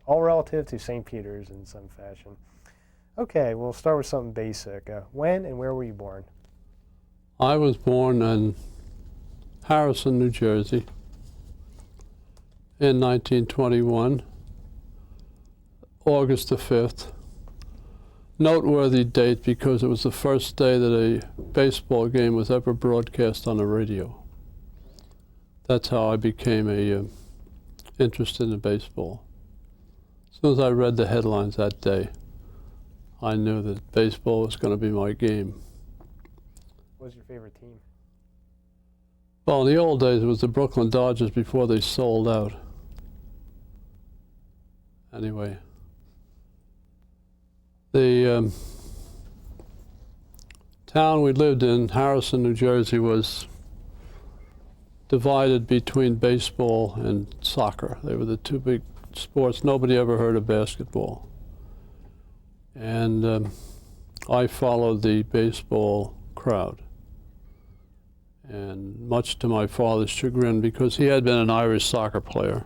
all relative to St. Peter's in some fashion. Okay, we'll start with something basic. When and where were you born? I was born in Harrison, New Jersey in 1921, August the 5th. Noteworthy date because it was the first day that a baseball game was ever broadcast on the radio. That's how I became interested in baseball. As soon as I read the headlines that day, I knew that baseball was going to be my game. What was your favorite team? Well, in the old days, it was the Brooklyn Dodgers before they sold out. Anyway, the town we lived in, Harrison, New Jersey, was divided between baseball and soccer. They were the two big sports. Nobody ever heard of basketball. And I followed the baseball crowd. And much to my father's chagrin, because he had been an Irish soccer player,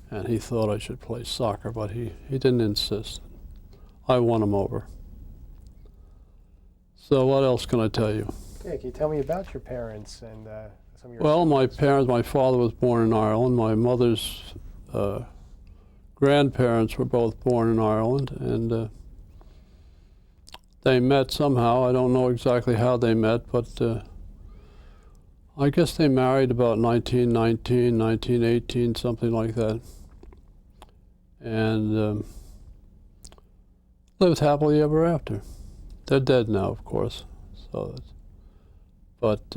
and he thought I should play soccer, but he didn't insist. I won him over. So what else can I tell you? Yeah, can you tell me about your parents and some of your... Well, my father was born in Ireland. My mother's grandparents were both born in Ireland, and they met somehow. I don't know exactly how they met, but I guess they married about 1919, 1918, something like that. And lived happily ever after. They're dead now, of course. So, but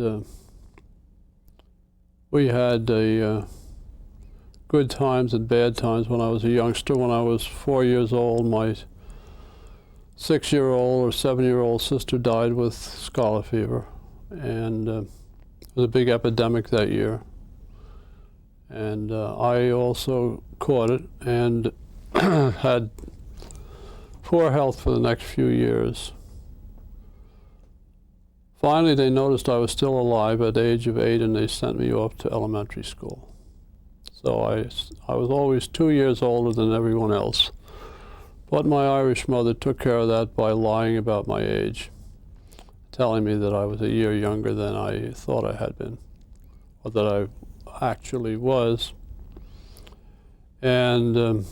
we had good times and bad times when I was a youngster. When I was 4 years old, my 6-year-old or 7-year-old sister died with scarlet fever, and it was a big epidemic that year. And I also caught it and had poor health for the next few years. Finally, they noticed I was still alive at the age of 8, and they sent me off to elementary school. So I was always 2 years older than everyone else. But my Irish mother took care of that by lying about my age, telling me that I was a year younger than I thought I had been, or that I actually was. And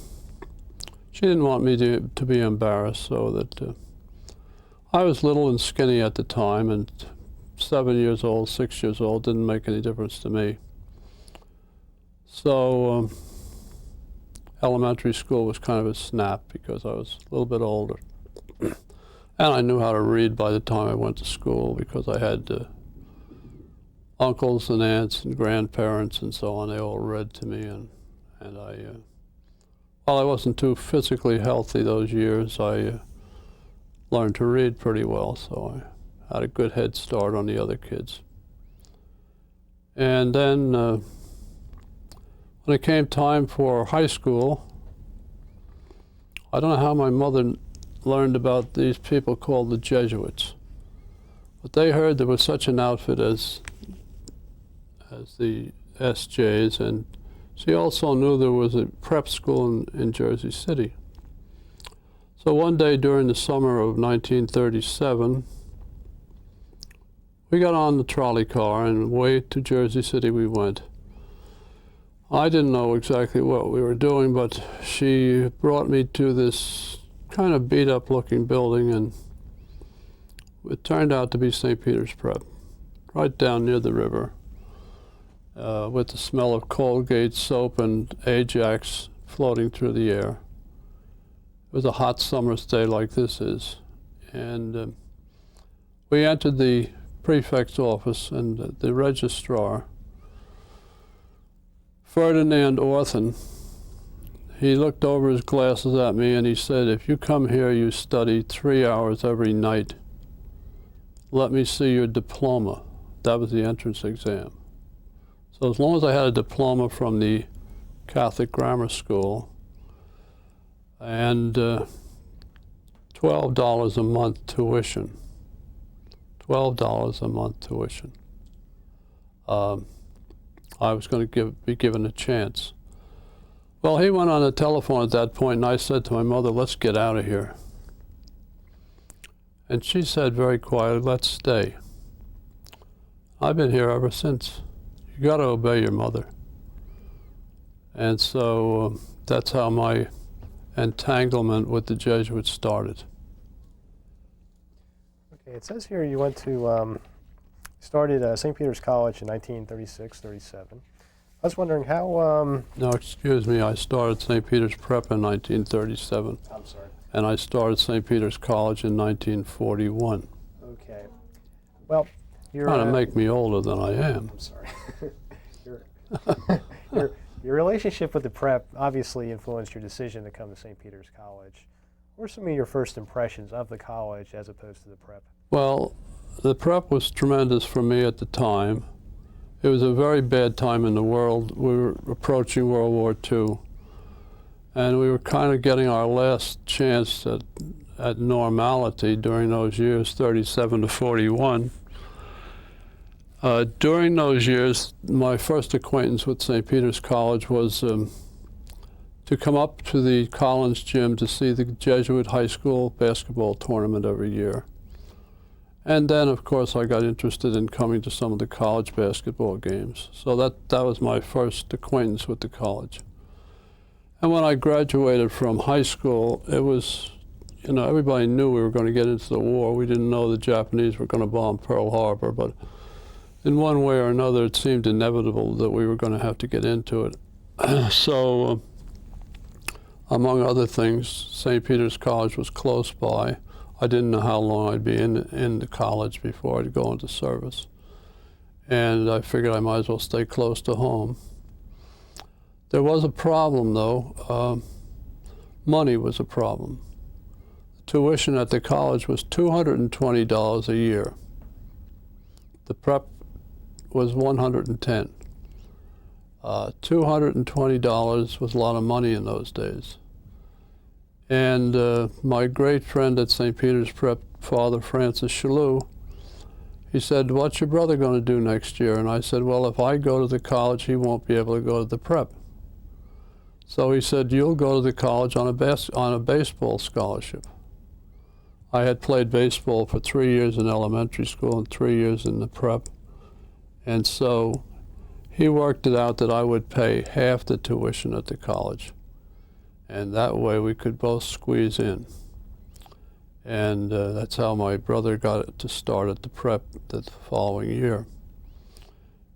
she didn't want me to be embarrassed, so that I was little and skinny at the time, and 7 years old, 6 years old didn't make any difference to me. So elementary school was kind of a snap because I was a little bit older. And I knew how to read by the time I went to school because I had uncles and aunts and grandparents and so on. They all read to me, and while I wasn't too physically healthy those years, I learned to read pretty well, so I had a good head start on the other kids. And then when it came time for high school, I don't know how my mother learned about these people called the Jesuits, but they heard there was such an outfit as the SJs, and she also knew there was a prep school in Jersey City. So one day during the summer of 1937, we got on the trolley car and away to Jersey City we went. I didn't know exactly what we were doing, but she brought me to this kind of beat-up looking building, and it turned out to be St. Peter's Prep, right down near the river, with the smell of Colgate soap and Ajax floating through the air. It was a hot summer's day like this is, and we entered the prefect's office, and the registrar, Ferdinand Orthan, he looked over his glasses at me and he said, "If you come here, you study 3 hours every night. Let me see your diploma." That was the entrance exam. So as long as I had a diploma from the Catholic Grammar School and $12 a month tuition, $12 a month tuition, I was going to be given a chance. Well, he went on the telephone at that point, and I said to my mother, let's get out of here. And she said very quietly, let's stay. I've been here ever since. You got to obey your mother. And so that's how my entanglement with the Jesuits started. Okay, it says here you went to, started St. Peter's College in 1936-37. I was wondering how... No, excuse me, I started St. Peter's Prep in 1937. I'm sorry. And I started St. Peter's College in 1941. Okay. Well, you're... Trying to make me older than I am. I'm sorry. Your relationship with the Prep obviously influenced your decision to come to St. Peter's College. What were some of your first impressions of the college as opposed to the Prep? Well, the Prep was tremendous for me at the time. It was a very bad time in the world. We were approaching World War II, and we were kind of getting our last chance at normality during those years, 37 to 41. During those years, my first acquaintance with St. Peter's College was to come up to the Collins gym to see the Jesuit high school basketball tournament every year. And then, of course, I got interested in coming to some of the college basketball games. So that was my first acquaintance with the college. And when I graduated from high school, it was, you know, everybody knew we were going to get into the war. We didn't know the Japanese were going to bomb Pearl Harbor, but in one way or another, it seemed inevitable that we were going to have to get into it. So, among other things, St. Peter's College was close by. I didn't know how long I'd be in the college before I'd go into service. And I figured I might as well stay close to home. There was a problem, though. Money was a problem. Tuition at the college was $220 a year. The Prep was $110. $220 was a lot of money in those days. And my great friend at St. Peter's Prep, Father Francis Shalou, he said, what's your brother going to do next year? And I said, well, if I go to the college, he won't be able to go to the Prep. So he said, you'll go to the college on a baseball scholarship. I had played baseball for 3 years in elementary school and 3 years in the Prep. And so he worked it out that I would pay half the tuition at the college. And that way we could both squeeze in. And that's how my brother got it to start at the Prep the following year.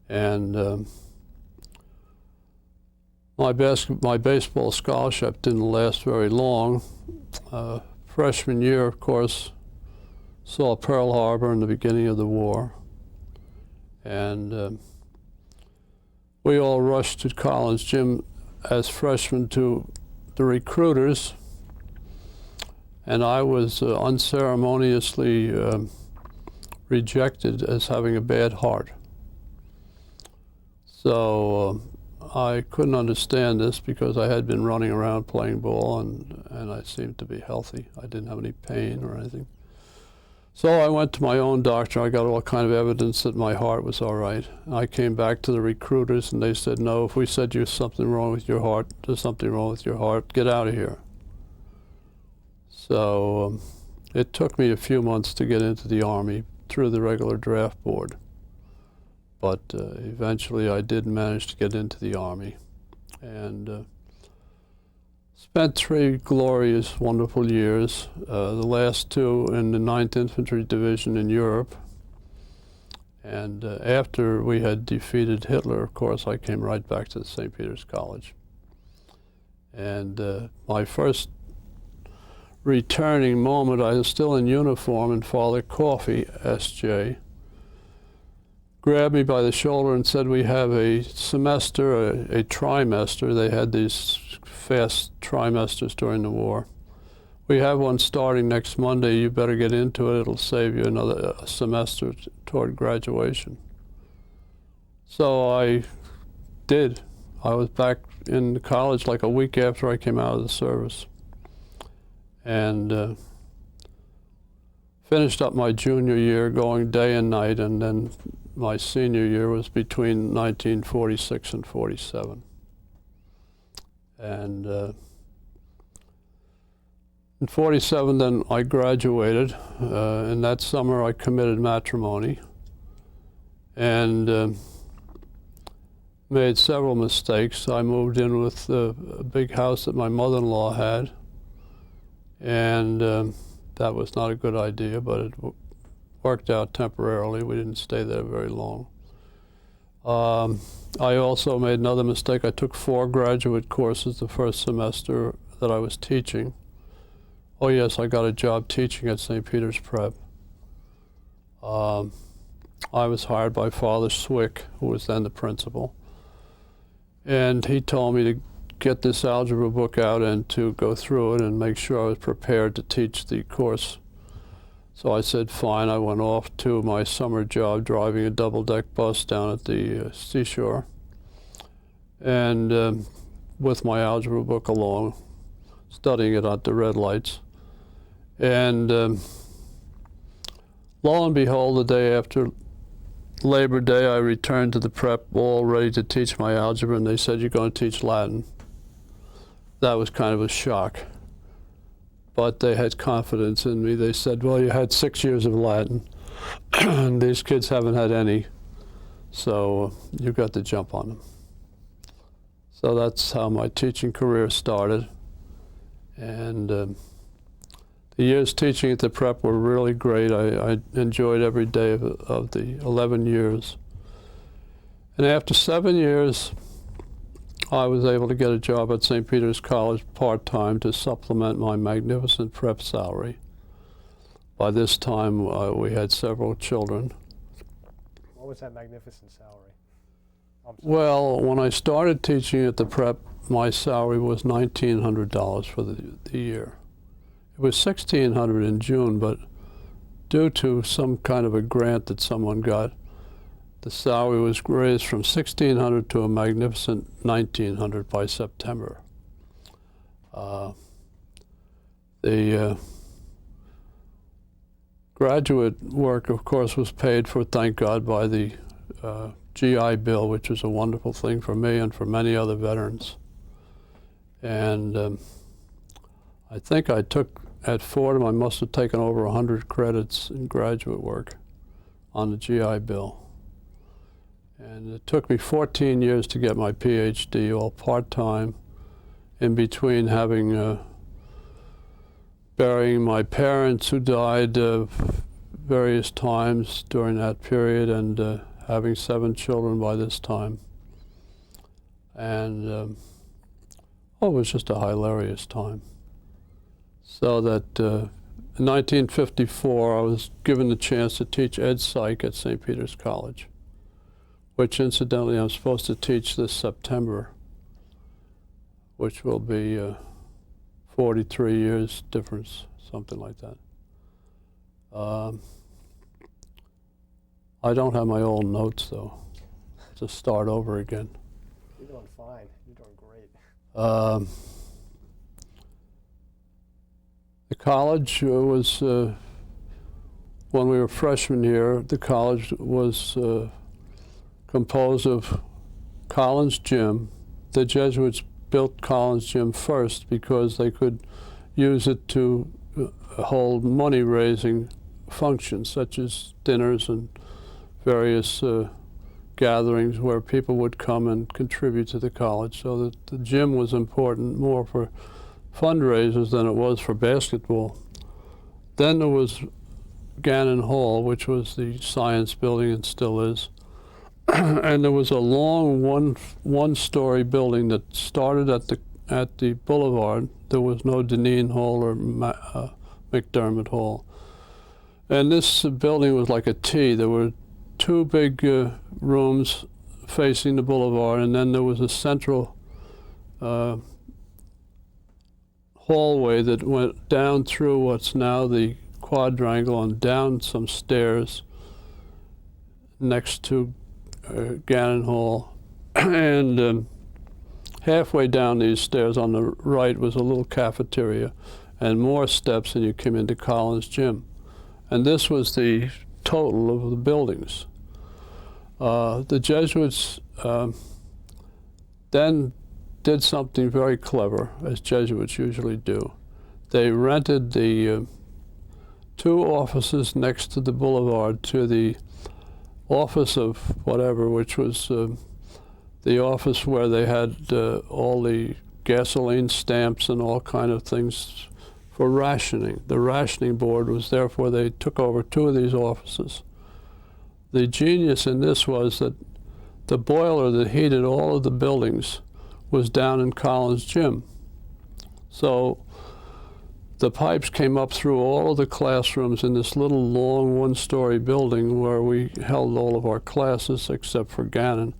And my baseball scholarship didn't last very long. Freshman year, of course, saw Pearl Harbor in the beginning of the war. And we all rushed to Collins Gym as freshmen to the recruiters, and I was unceremoniously rejected as having a bad heart. So I couldn't understand this because I had been running around playing ball and I seemed to be healthy. I didn't have any pain or anything. So I went to my own doctor. I got all kind of evidence that my heart was all right. I came back to the recruiters and they said, no, if we said there's something wrong with your heart, there's something wrong with your heart, get out of here. So it took me a few months to get into the Army through the regular draft board. But eventually I did manage to get into the Army. And spent 3 glorious, wonderful years, the last 2 in the 9th Infantry Division in Europe. And after we had defeated Hitler, of course, I came right back to St. Peter's College. And my first returning moment, I was still in uniform, and Father Coffey, S.J., grabbed me by the shoulder and said, we have a semester, a trimester. They had these fast trimesters during the war. We have one starting next Monday. You better get into it. It'll save you another semester toward graduation. So I did. I was back in college like a week after I came out of the service. And finished up my junior year going day and night, and then my senior year was between 1946 and 47. And in 47, then I graduated. In that summer, I committed matrimony and made several mistakes. I moved in with a big house that my mother-in-law had, and that was not a good idea, but it worked out temporarily. We didn't stay there very long. I also made another mistake. I took 4 graduate courses the first semester that I was teaching. Oh yes, I got a job teaching at St. Peter's Prep. I was hired by Father Swick, who was then the principal, and he told me to get this algebra book out and to go through it and make sure I was prepared to teach the course. So I said fine. I went off to my summer job driving a double-deck bus down at the seashore, and with my algebra book along, studying it at the red lights. And lo and behold, the day after Labor Day, I returned to the prep all ready to teach my algebra, and they said, "You're going to teach Latin." That was kind of a shock. But they had confidence in me. They said, "Well, you had 6 years of Latin, and these kids haven't had any, so you got to jump on them." So that's how my teaching career started. And the years teaching at the prep were really great. I enjoyed every day of the 11 years. And after 7 years, I was able to get a job at St. Peter's College part-time to supplement my magnificent prep salary. By this time, we had several children. What was that magnificent salary? Well, when I started teaching at the prep, my salary was $1,900 for the year. It was $1,600 in June, but due to some kind of a grant that someone got, the salary was raised from $1,600 to a magnificent $1,900 by September. The graduate work, of course, was paid for, thank God, by the GI Bill, which was a wonderful thing for me and for many other veterans. And I think I took, at Fordham, I must have taken over 100 credits in graduate work on the GI Bill. And it took me 14 years to get my Ph.D., all part-time, in between having burying my parents who died various times during that period, and having 7 children by this time. And it was just a hilarious time. So that in 1954, I was given the chance to teach Ed Psych at St. Peter's College, which incidentally I'm supposed to teach this September, which will be 43 years difference, something like that. I don't have my old notes, though, to start over again. You're doing fine. You're doing great. The college was, when we were freshmen here, the college was composed of Collins Gym. The Jesuits built Collins Gym first because they could use it to hold money-raising functions, such as dinners and various gatherings where people would come and contribute to the college. So that the gym was important more for fundraisers than it was for basketball. Then there was Gannon Hall, which was the science building and still is. And there was a long one-story building that started at the boulevard. There was no Deneen Hall or McDermott Hall. And this building was like a T. There were 2 big rooms facing the boulevard, and then there was a central hallway that went down through what's now the quadrangle and down some stairs next to Gannon Hall. And halfway down these stairs on the right was a little cafeteria and more steps, and you came into Collins Gym. And this was the total of the buildings. The Jesuits then did something very clever, as Jesuits usually do. They rented the 2 offices next to the boulevard to the office of whatever, which was the office where they had all the gasoline stamps and all kind of things for rationing. The rationing board was therefore they took over 2 of these offices. The genius in this was that the boiler that heated all of the buildings was down in Collins Gym. So the pipes came up through all of the classrooms in this little long 1-story building where we held all of our classes except for Gannon.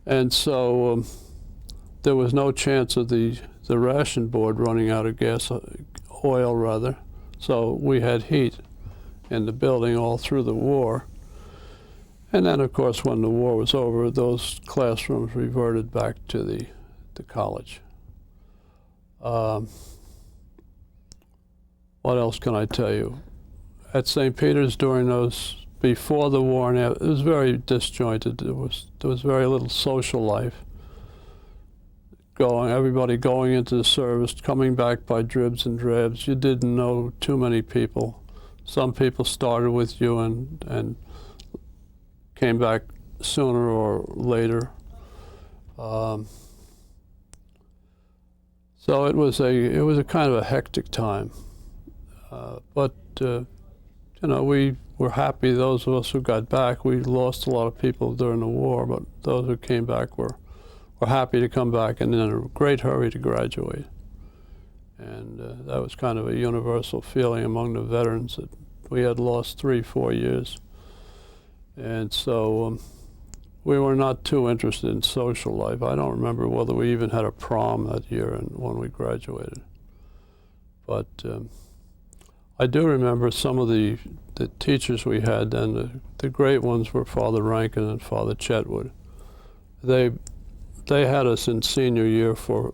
And so there was no chance of the ration board running out of oil rather. So we had heat in the building all through the war. And then, of course, when the war was over, those classrooms reverted back to the college. What else can I tell you? At St. Peter's during those, before the war and after, it was very disjointed. There was very little social life. Everybody going into the service, coming back by dribs and drabs. You didn't know too many people. Some people started with you and came back sooner or later. So it was a kind of a hectic time. But you know, we were happy, those of us who got back. We lost a lot of people during the war, but those who came back were happy to come back and in a great hurry to graduate. And that was kind of a universal feeling among the veterans that we had lost 3-4 years. And so we were not too interested in social life. I don't remember whether we even had a prom that year when we graduated. But I do remember some of the teachers we had, and the great ones were Father Rankin and Father Chetwood. They had us in senior year for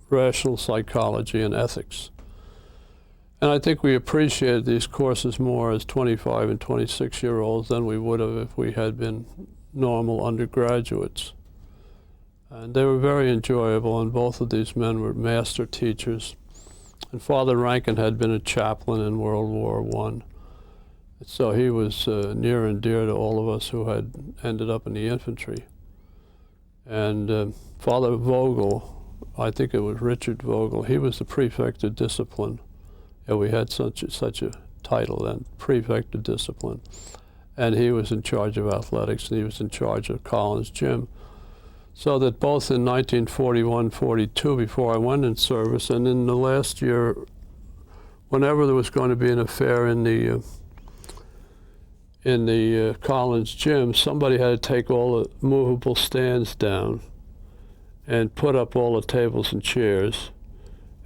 rational psychology and ethics. And I think we appreciated these courses more as 25 and 26-year-olds than we would have if we had been normal undergraduates. And they were very enjoyable, and both of these men were master teachers. And Father Rankin had been a chaplain in World War I. So he was near and dear to all of us who had ended up in the infantry. And Father Vogel, I think it was Richard Vogel, he was the prefect of discipline. Yeah, we had such a title then, prefect of discipline. And he was in charge of athletics, and he was in charge of Collins Gym. So that both in 1941-42, before I went in service, and in the last year, whenever there was going to be an affair in the Collins Gym, somebody had to take all the movable stands down and put up all the tables and chairs.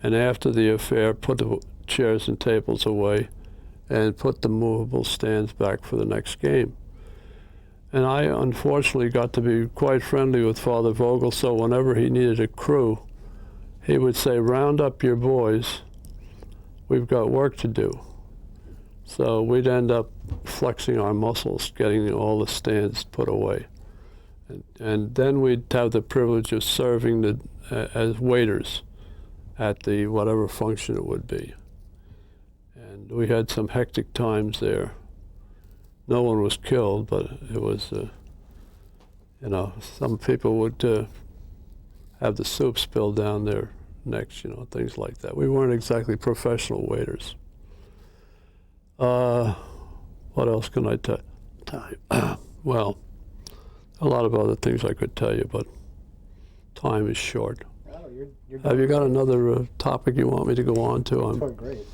And after the affair, put the chairs and tables away and put the movable stands back for the next game. And I unfortunately got to be quite friendly with Father Vogel, so whenever he needed a crew, he would say, "Round up your boys, we've got work to do." So we'd end up flexing our muscles, getting all the stands put away. And then we'd have the privilege of serving as waiters at the whatever function it would be. And we had some hectic times there. No one was killed, but it was, you know, some people would have the soup spilled down their necks, you know, things like that. We weren't exactly professional waiters. What else can I tell you? Well, a lot of other things I could tell you, but time is short. Oh, you're Have you got another topic you want me to go on to? That's going great.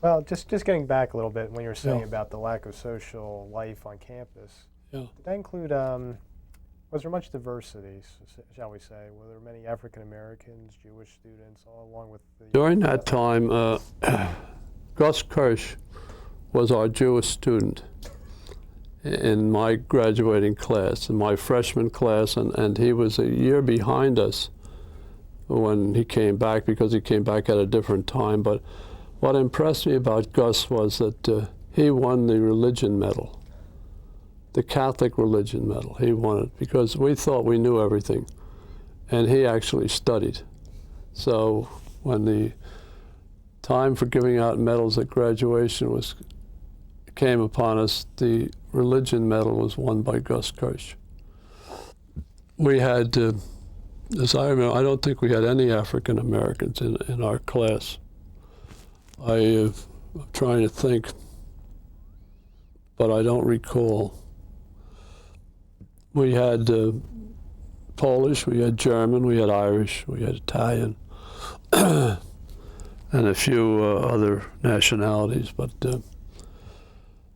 Well, just getting back a little bit when you were saying Yeah. about the lack of social life on campus. Yeah. Did that include, was there much diversity, shall we say? Were there many African Americans, Jewish students, all along with the... During that time, Gus Kirsch was our Jewish student in my graduating class, in my freshman class, and he was a year behind us when he came back, because he came back at a different time. But what impressed me about Gus was that he won the religion medal, the Catholic religion medal. He won it because we thought we knew everything. and he actually studied. So when the time for giving out medals at graduation came upon us, the religion medal was won by Gus Kirsch. We had, as I remember, I don't think we had any African Americans in our class. I'm trying to think, but I don't recall. We had Polish, we had German, we had Irish, we had Italian, and a few other nationalities, but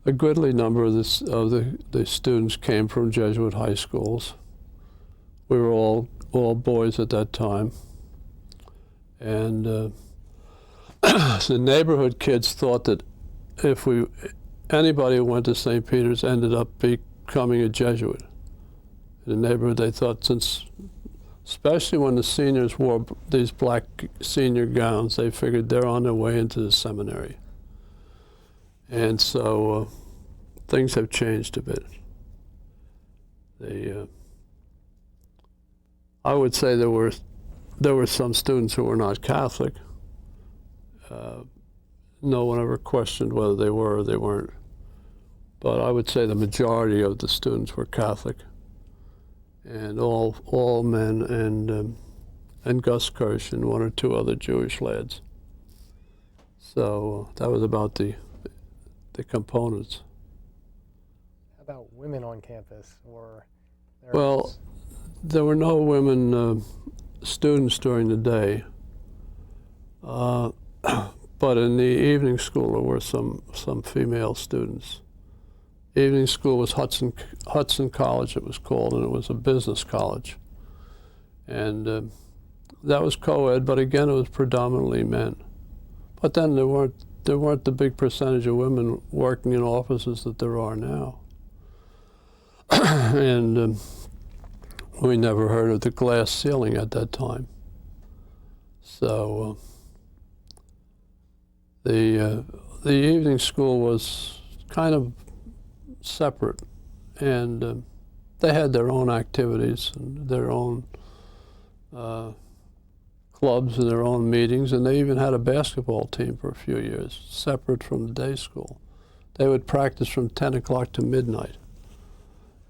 a goodly number of the students came from Jesuit high schools. We were all boys at that time, and the neighborhood kids thought that if anybody who went to St. Peter's ended up becoming a Jesuit. In the neighborhood, they thought, especially when the seniors wore these black senior gowns, they figured they're on their way into the seminary. And so things have changed a bit. I would say there were some students who were not Catholic. No one ever questioned whether they were or they weren't. But I would say the majority of the students were Catholic, and all men, and Gus Kirsch and one or two other Jewish lads. So that was about the components. How about women on campus? Well, there were no women students during the day, but in the evening school there were some female students. Evening school was Hudson College, it was called, and it was a business college. And that was co-ed, but again, it was predominantly men. But then there weren't the big percentage of women working in offices that there are now. And we never heard of the glass ceiling at that time. So the evening school was kind of separate, and they had their own activities and their own clubs and their own meetings, and they even had a basketball team for a few years, separate from the day school. They would practice from 10 o'clock to midnight.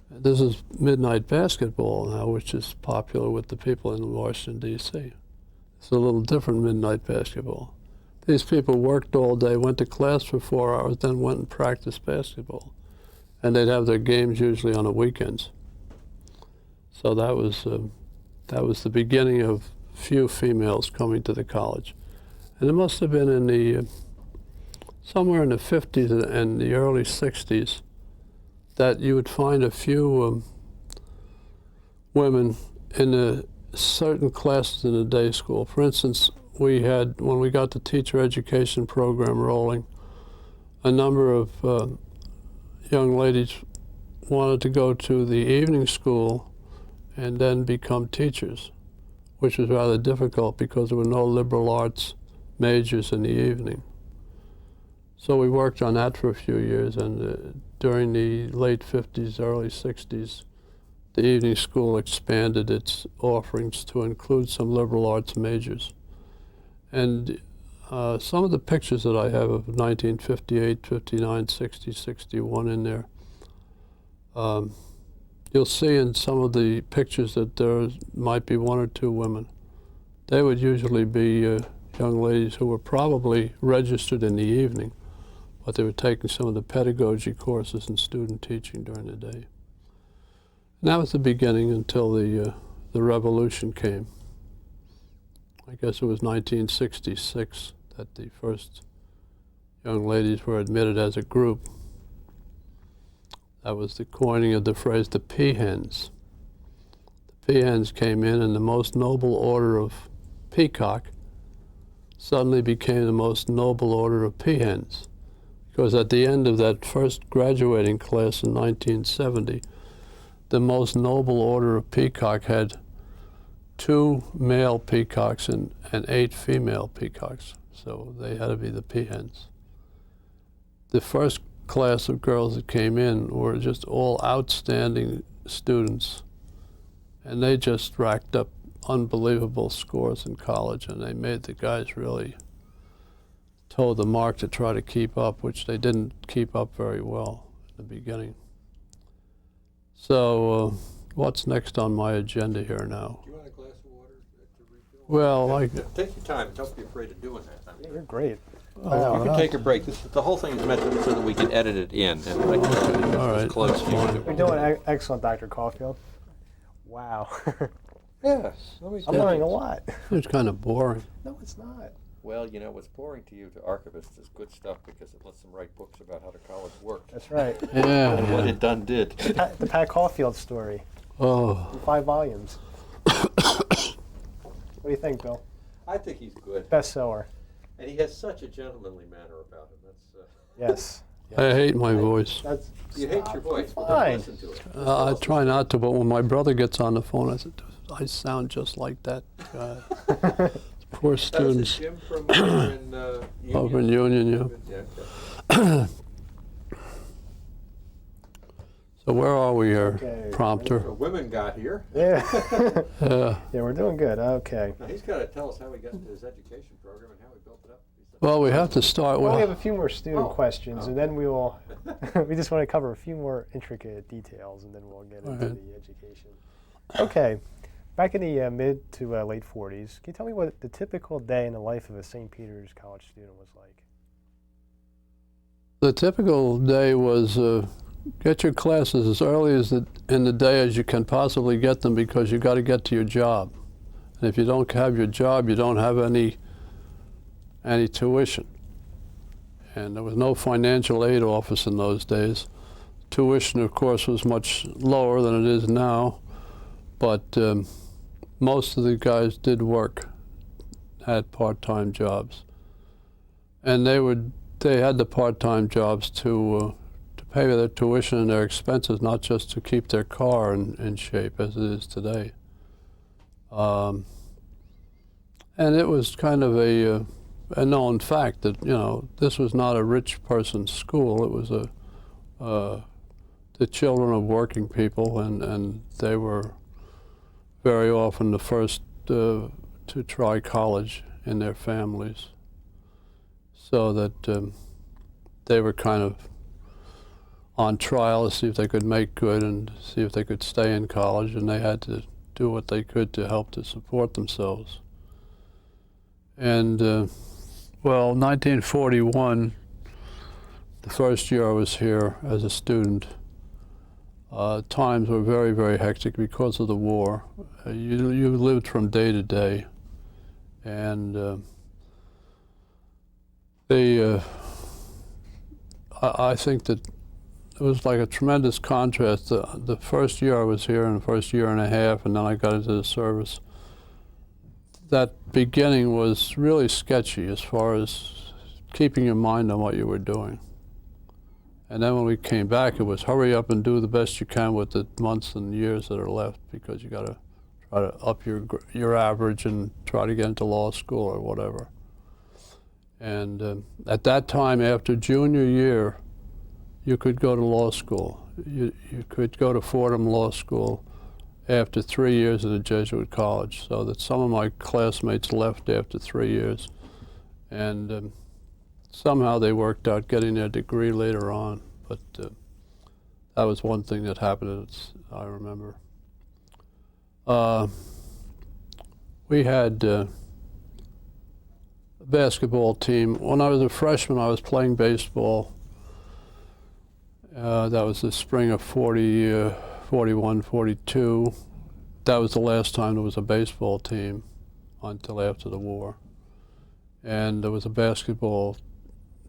This is midnight basketball now, which is popular with the people in Washington, D.C. It's a little different midnight basketball. These people worked all day, went to class for 4 hours, then went and practiced basketball. And they'd have their games usually on the weekends. So that was the beginning of few females coming to the college. And it must have been in somewhere in the 50s and the early 60s that you would find a few women in certain classes in the day school. For instance, when we got the teacher education program rolling, a number of young ladies wanted to go to the evening school and then become teachers, which was rather difficult because there were no liberal arts majors in the evening. So we worked on that for a few years, and during the late 50s, early 60s, the evening school expanded its offerings to include some liberal arts majors. And some of the pictures that I have of 1958, 59, 60, 61 in there, you'll see in some of the pictures that there might be one or two women. They would usually be young ladies who were probably registered in the evening, but they were taking some of the pedagogy courses and student teaching during the day. And that was the beginning until the revolution came. I guess it was 1966 that the first young ladies were admitted as a group. That was the coining of the phrase, the peahens. The peahens came in, and the most noble order of peacock suddenly became the most noble order of peahens. Because at the end of that first graduating class in 1970, the most noble order of peacock had 2 male peacocks and 8 female peacocks. So they had to be the peahens. The first class of girls that came in were just all outstanding students, and they just racked up unbelievable scores in college, and they made the guys really toe the mark to try to keep up, which they didn't keep up very well in the beginning. So what's next on my agenda here now? Do you want a glass of water to refill? Well, take your time. Don't be afraid of doing that. Yeah, you're great. You can take a break. The whole thing is meant so that we can edit it in. And like, all right, close that's fine. You're doing excellent, Dr. Caulfield. Wow. Yes. Let me I'm learning a lot. It's kind of boring. No, it's not. Well, you know, what's boring to you, to archivists, is good stuff because it lets them write books about how the college worked. That's right. Yeah. And what it done did. The Pat Caulfield story. Oh. In 5 volumes. What do you think, Bill? I think he's good. Bestseller. And he has such a gentlemanly manner about him. That's. Yes. I hate my voice. That's. You hate your voice, but Fine. don't listen to it. I try not to, but when my brother gets on the phone, I said, I sound just like that guy. Poor students. Jim from over in Union. Over in Union, yeah. Okay. So where are we here, Okay. prompter? So women got here. Yeah. Yeah. Yeah, we're doing good. Okay. Now he's got to tell us how he got into his education program and how he built it up. Well, we have to start Well, we have with. a few more student Oh. questions, Oh. and then we will. We just want to cover a few more intricate details, and then we'll get into Alright. the education. Okay. Back in the mid to late 40s, can you tell me what the typical day in the life of a St. Peter's College student was like? The typical day was get your classes as early as in the day as you can possibly get them, because you got to get to your job. And if you don't have your job, you don't have any tuition. And there was no financial aid office in those days. Tuition, of course, was much lower than it is now, but most of the guys did work, had part-time jobs. And they had the part-time jobs to pay their tuition and their expenses, not just to keep their car in shape as it is today. And it was kind of a known fact that, you know, this was not a rich person's school. It was the children of working people, and they were very often the first to try college in their families, so that they were kind of on trial to see if they could make good and see if they could stay in college, and they had to do what they could to help to support themselves. And well, 1941, the first year I was here as a student, times were very, very hectic because of the war. You lived from day to day, and I think that it was like a tremendous contrast. The first year I was here, and the first year and a half, and then I got into the service, that beginning was really sketchy as far as keeping your mind on what you were doing. And then when we came back, it was hurry up and do the best you can with the months and years that are left, because you got to try to up your average and try to get into law school or whatever. And at that time, after junior year, you could go to law school. You could go to Fordham Law School after 3 years at a Jesuit college, so that some of my classmates left after 3 years. And somehow they worked out getting their degree later on, but that was one thing that happened, I remember. We had a basketball team. When I was a freshman, I was playing baseball. That was the spring of 41, 42. That was the last time there was a baseball team until after the war. And there was a basketball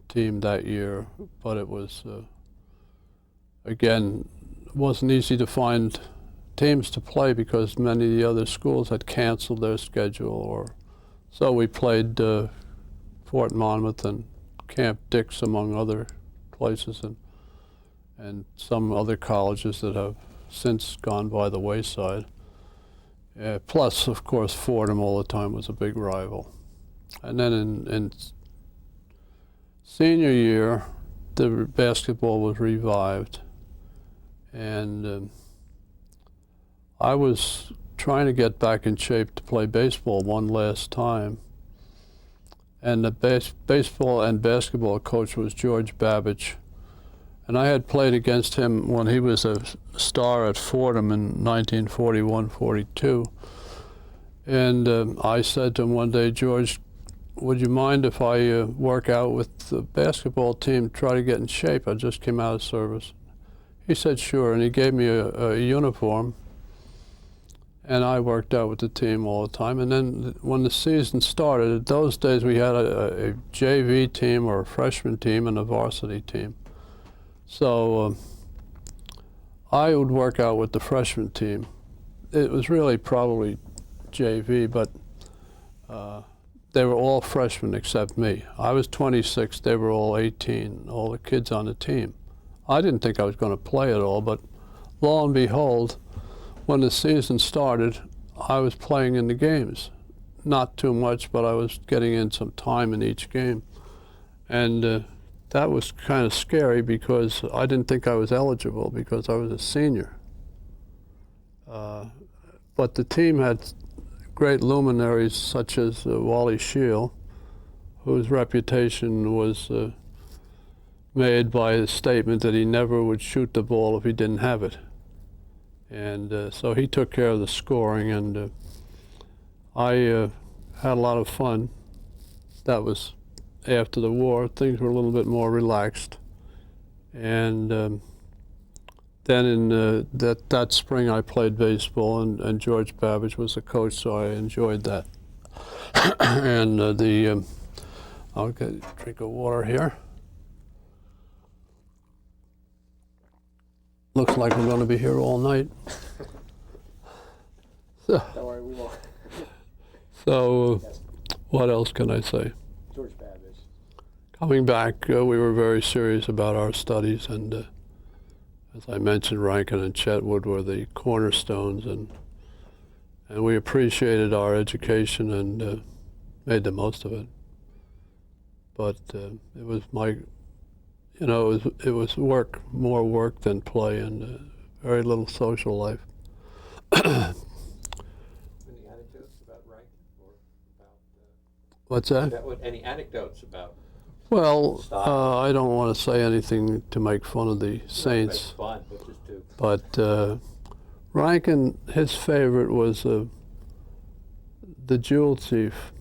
team that year, but it was, again, it wasn't easy to find teams to play because many of the other schools had canceled their schedule, so we played Fort Monmouth and Camp Dix, among other places, and some other colleges that have since gone by the wayside. Plus, of course, Fordham all the time was a big rival. And then in senior year, the basketball was revived, and I was trying to get back in shape to play baseball one last time. And the baseball and basketball coach was George Babbage. And I had played against him when he was a star at Fordham in 1941-42. And I said to him one day, George, would you mind if I work out with the basketball team, try to get in shape? I just came out of service. He said, sure, and he gave me a uniform. And I worked out with the team all the time. And then when the season started, in those days we had a JV team or a freshman team and a varsity team. So I would work out with the freshman team. It was really probably JV, but they were all freshmen except me. I was 26, they were all 18, all the kids on the team. I didn't think I was going to play at all, but lo and behold, when the season started, I was playing in the games. Not too much, but I was getting in some time in each game. And that was kind of scary because I didn't think I was eligible because I was a senior. But the team had great luminaries such as Wally Scheel, whose reputation was made by the statement that he never would shoot the ball if he didn't have it. And so he took care of the scoring, and I had a lot of fun. That was after the war. Things were a little bit more relaxed. And then in that spring I played baseball, and George Babbage was the coach, so I enjoyed that. And I'll get a drink of water here. Looks like we're going to be here all night. Don't worry, we won't. So what else can I say? George Babbage. Coming back, we were very serious about our studies, and as I mentioned, Rankin and Chetwood were the cornerstones, and we appreciated our education and made the most of it. But it was it was work, more work than play, and very little social life. Any anecdotes about Rankin or about? What's that? Any anecdotes about? Well, I don't want to say anything to make fun of the saints. Fun, but just to. But Rankin, his favorite was the jewel thief.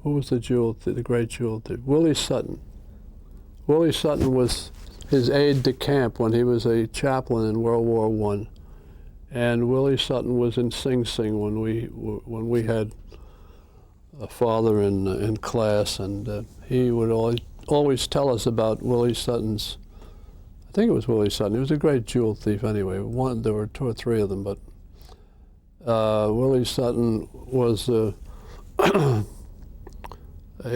Who was the jewel thief? The great jewel thief, Willie Sutton. Willie Sutton was his aide-de-camp when he was a chaplain in World War I. And Willie Sutton was in Sing Sing when we had a father in class, and he would always tell us about Willie Sutton's. I think it was Willie Sutton. He was a great jewel thief anyway. There were 2 or 3 of them, but Willie Sutton was.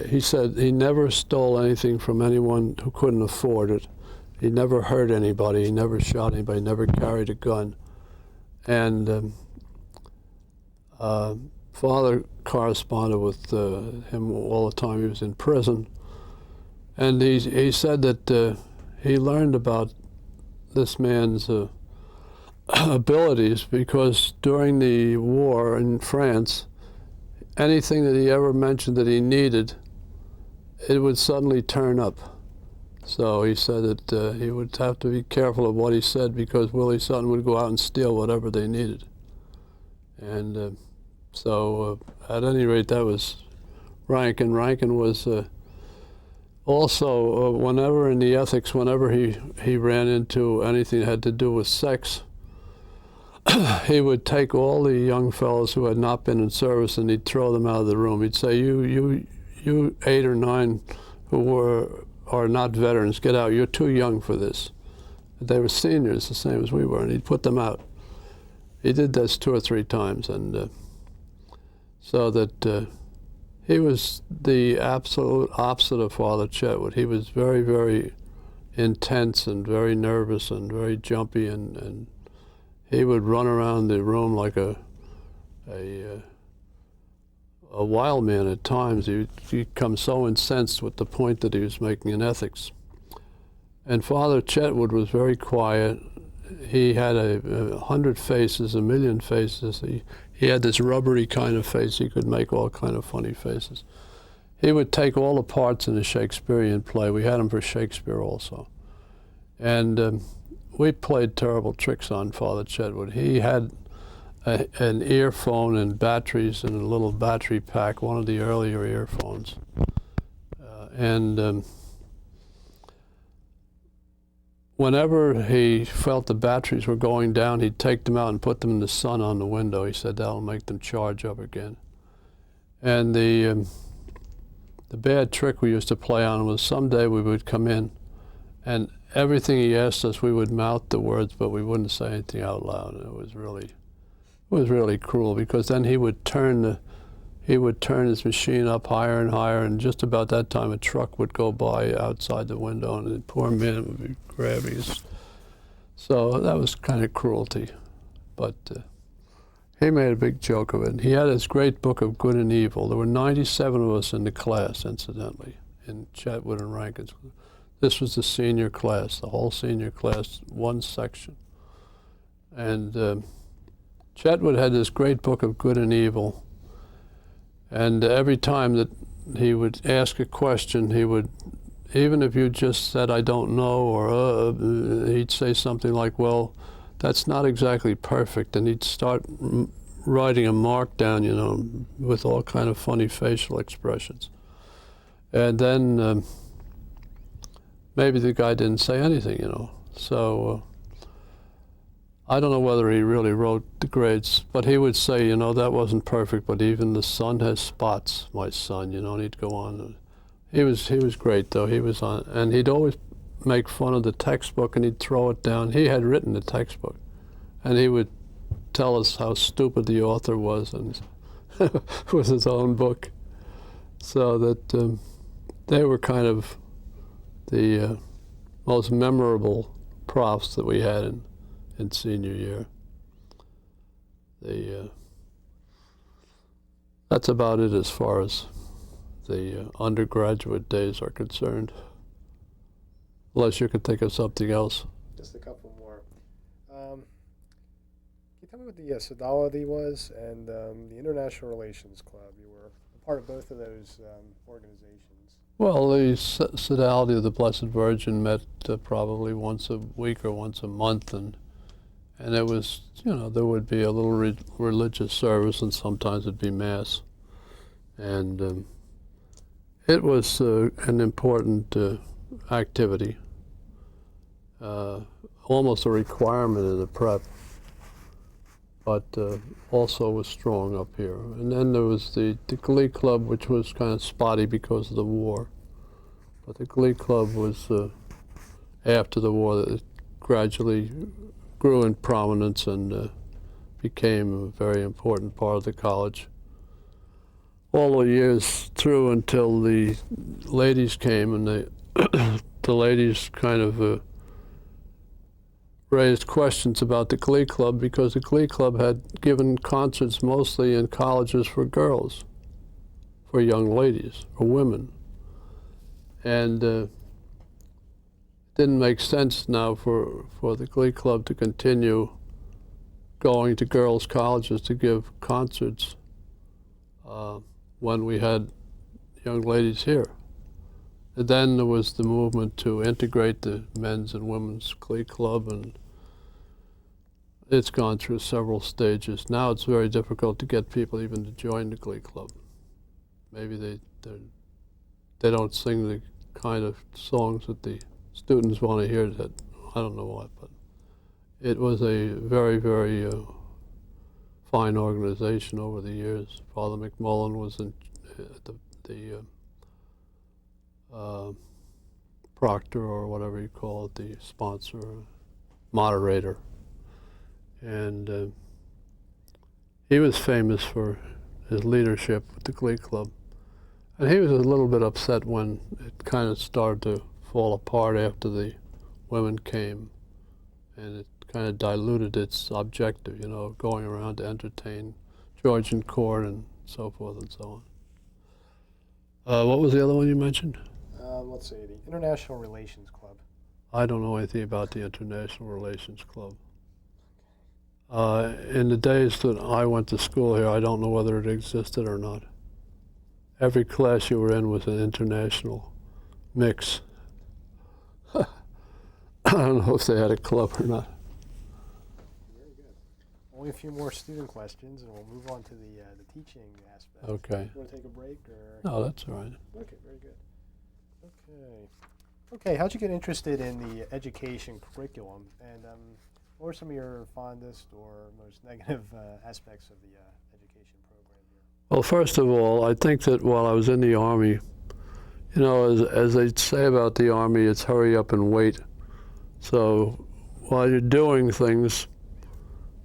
He said he never stole anything from anyone who couldn't afford it. He never hurt anybody. He never shot anybody. Never carried a gun. And Father corresponded with him all the time. He was in prison. And he said that he learned about this man's abilities because during the war in France, anything that he ever mentioned that he needed, it would suddenly turn up. So he said that he would have to be careful of what he said because Willie Sutton would go out and steal whatever they needed. And so at any rate, that was Rankin. Rankin was also, whenever in the ethics, whenever he ran into anything that had to do with sex, he would take all the young fellows who had not been in service and he'd throw them out of the room. He'd say, you 8 or 9 who are not veterans, get out. You're too young for this. They were seniors, the same as we were, and he'd put them out. He did this 2 or 3 times, and so that he was the absolute opposite of Father Chetwood. He was very, very intense and very nervous and very jumpy, and he would run around the room like a wild man at times. He'd become so incensed with the point that he was making in ethics. And Father Chetwood was very quiet. He had 100 faces, 1,000,000 faces. He had this rubbery kind of face. He could make all kind of funny faces. He would take all the parts in a Shakespearean play. We had him for Shakespeare also. And we played terrible tricks on Father Chetwood. He had an earphone and batteries in a little battery pack, one of the earlier earphones. Whenever he felt the batteries were going down, he'd take them out and put them in the sun on the window. He said that'll make them charge up again. And the bad trick we used to play on him was someday we would come in and everything he asked us, we would mouth the words, but we wouldn't say anything out loud. And it was really cruel, because then he would turn his machine up higher and higher, and just about that time a truck would go by outside the window, and the poor man would be grabbing his. So that was kind of cruelty, but he made a big joke of it. He had his great book of Good and Evil. There were 97 of us in the class, incidentally, in Chetwood and Rankin's. This was the senior class, the whole senior class, one section. And Chetwood had this great book of Good and Evil. And every time that he would ask a question, he would, even if you just said, I don't know, or he'd say something like, well, that's not exactly perfect. And he'd start writing a mark down, you know, with all kind of funny facial expressions. And then maybe the guy didn't say anything, you know. So I don't know whether he really wrote the grades, but he would say, you know, that wasn't perfect, but even the sun has spots, my son, you know, and he'd go on. He was great, though. He was on, and he'd always make fun of the textbook, and he'd throw it down. He had written the textbook, and he would tell us how stupid the author was, and it was his own book. So that they were kind of the most memorable profs that we had in senior year. That's about it as far as the undergraduate days are concerned. Unless you could think of something else. Just a couple more. Can you tell me what the Sodality was and the International Relations Club? You were a part of both of those organizations. Well, the Sodality of the Blessed Virgin met probably once a week or once a month, and it was, you know, there would be a little religious service, and sometimes it'd be Mass. And it was an important activity, almost a requirement in the prep, but also was strong up here. And then there was the Glee Club, which was kind of spotty because of the war. But the Glee Club was, after the war, that it gradually grew in prominence and became a very important part of the college. All the years through until the ladies came, and the ladies kind of raised questions about the Glee Club, because the Glee Club had given concerts mostly in colleges for girls, for young ladies, for women. And it didn't make sense now for the Glee Club to continue going to girls' colleges to give concerts when we had young ladies here. And then there was the movement to integrate the men's and women's Glee Club, and it's gone through several stages. Now it's very difficult to get people even to join the Glee Club. Maybe they don't sing the kind of songs that the students want to hear. That I don't know what, but it was a very, very fine organization over the years. Father Mclaughlin was the proctor, or whatever you call it, the sponsor, moderator. And he was famous for his leadership with the Glee Club. And he was a little bit upset when it kind of started to fall apart after the women came, and it kind of diluted its objective, you know, going around to entertain Georgian court and so forth and so on. What was the other one you mentioned? Let's see, the International Relations Club. I don't know anything about the International Relations Club. In the days that I went to school here, I don't know whether it existed or not. Every class you were in was an international mix. I don't know if they had a club or not. Very good. Only a few more student questions, and we'll move on to the teaching aspect. Okay. You want to take a break, or? No, that's all right. Okay, very good. Okay, how'd you get interested in the education curriculum, and what were some of your fondest or most negative aspects of the education program here? Well, first of all, I think that while I was in the Army, you know, as they say about the Army, it's hurry up and wait. So while you're doing things,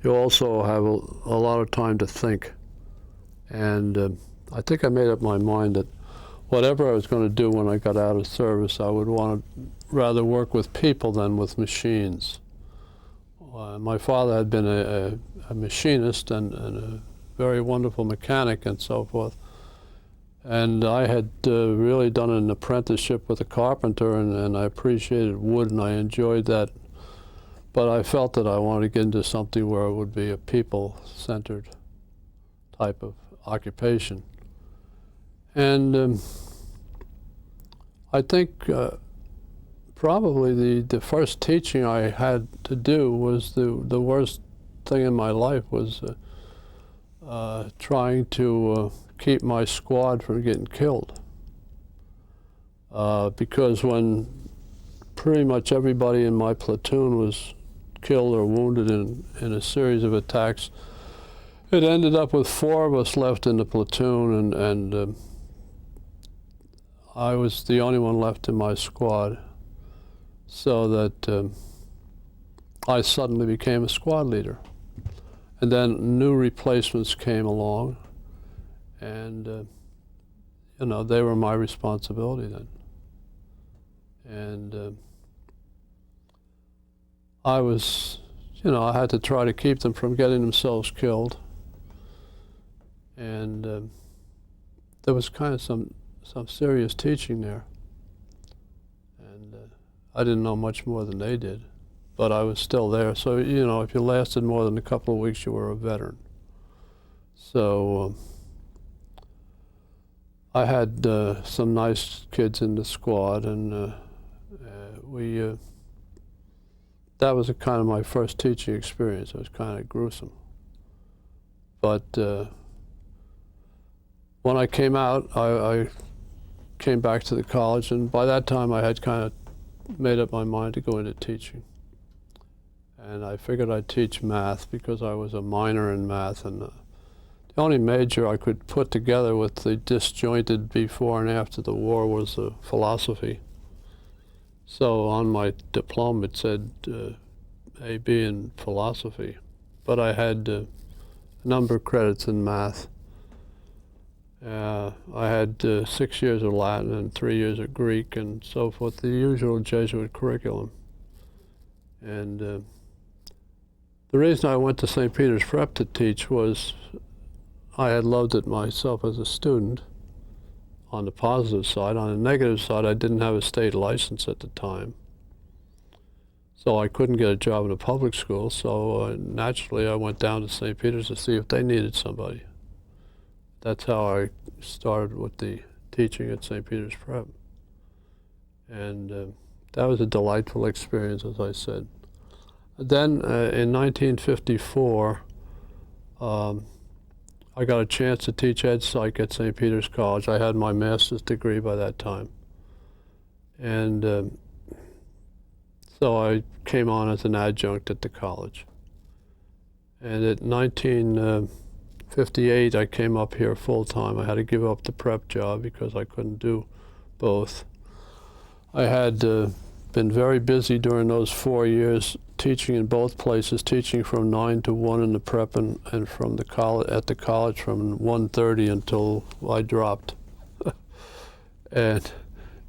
you also have a lot of time to think. And I think I made up my mind that whatever I was going to do when I got out of service, I would want to rather work with people than with machines. My father had been a machinist and a very wonderful mechanic and so forth. And I had really done an apprenticeship with a carpenter, and I appreciated wood and I enjoyed that. But I felt that I wanted to get into something where it would be a people-centered type of occupation. And I think probably the first teaching I had to do was the worst thing in my life was trying to keep my squad from getting killed. Because when pretty much everybody in my platoon was killed or wounded in a series of attacks, it ended up with 4 of us left in the platoon, and I was the only one left in my squad, so that I suddenly became a squad leader. And then new replacements came along, and you know, they were my responsibility then. And I was, you know, I had to try to keep them from getting themselves killed. And there was kind of some serious teaching there. And I didn't know much more than they did, but I was still there. So, you know, if you lasted more than a couple of weeks, you were a veteran. So I had some nice kids in the squad, and that was kind of my first teaching experience. It was kind of gruesome. But when I came out, I came back to the college, and by that time I had kind of made up my mind to go into teaching. And I figured I'd teach math because I was a minor in math, and the only major I could put together with the disjointed before and after the war was philosophy. So on my diploma it said A.B. in philosophy, but I had a number of credits in math. I had 6 years of Latin and 3 years of Greek and so forth, the usual Jesuit curriculum. And the reason I went to St. Peter's Prep to teach was I had loved it myself as a student on the positive side. On the negative side, I didn't have a state license at the time. So I couldn't get a job in a public school, so naturally I went down to St. Peter's to see if they needed somebody. That's how I started with the teaching at St. Peter's Prep. And that was a delightful experience, as I said. Then in 1954, I got a chance to teach Ed Psych at St. Peter's College. I had my master's degree by that time. And so I came on as an adjunct at the college. And at 1958, I came up here full-time. I had to give up the prep job because I couldn't do both. I had been very busy during those 4 years teaching in both places, teaching from 9 to 1 in the prep and from the college, at the college from 1:30 until I dropped. And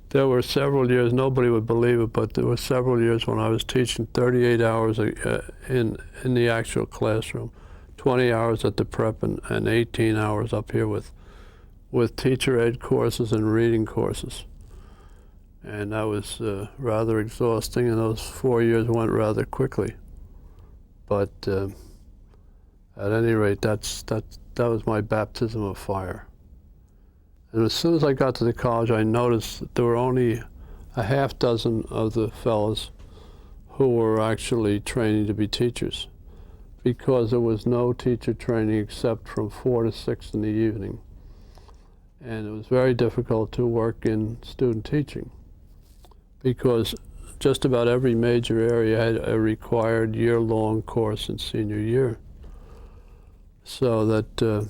there were several years, nobody would believe it, but there were several years when I was teaching 38 hours in the actual classroom, 20 hours at the prep, and 18 hours up here with teacher ed courses and reading courses. And that was rather exhausting, and those 4 years went rather quickly. But At any rate, that was my baptism of fire. And as soon as I got to the college, I noticed that there were only a half dozen of the fellows who were actually training to be teachers, because there was no teacher training except from 4 to 6 in the evening. And it was very difficult to work in student teaching, because just about every major area had a required year-long course in senior year. So that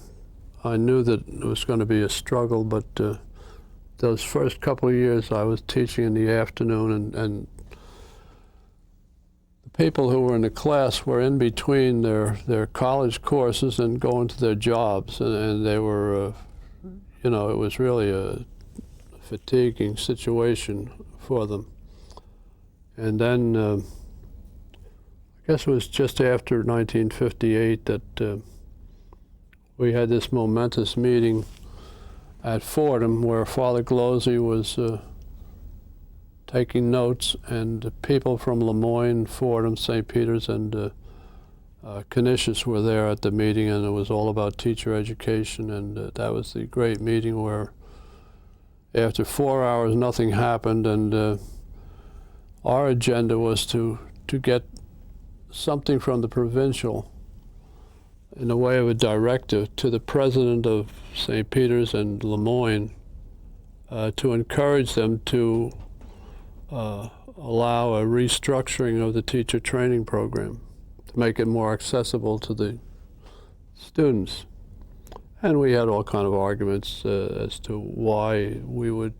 I knew that it was going to be a struggle, but those first couple of years I was teaching in the afternoon, and the people who were in the class were in between their college courses and going to their jobs, and they were, you know, it was really a fatiguing situation for them. And then I guess it was just after 1958 that we had this momentous meeting at Fordham where Father Glosey was taking notes, and people from Lemoyne, Fordham, St. Peter's, and Canisius were there at the meeting, and it was all about teacher education. And that was the great meeting where after 4 hours nothing happened, and our agenda was to get something from the provincial in the way of a directive to the president of St. Peter's and Lemoyne to encourage them to allow a restructuring of the teacher training program to make it more accessible to the students. And we had all kind of arguments as to why we would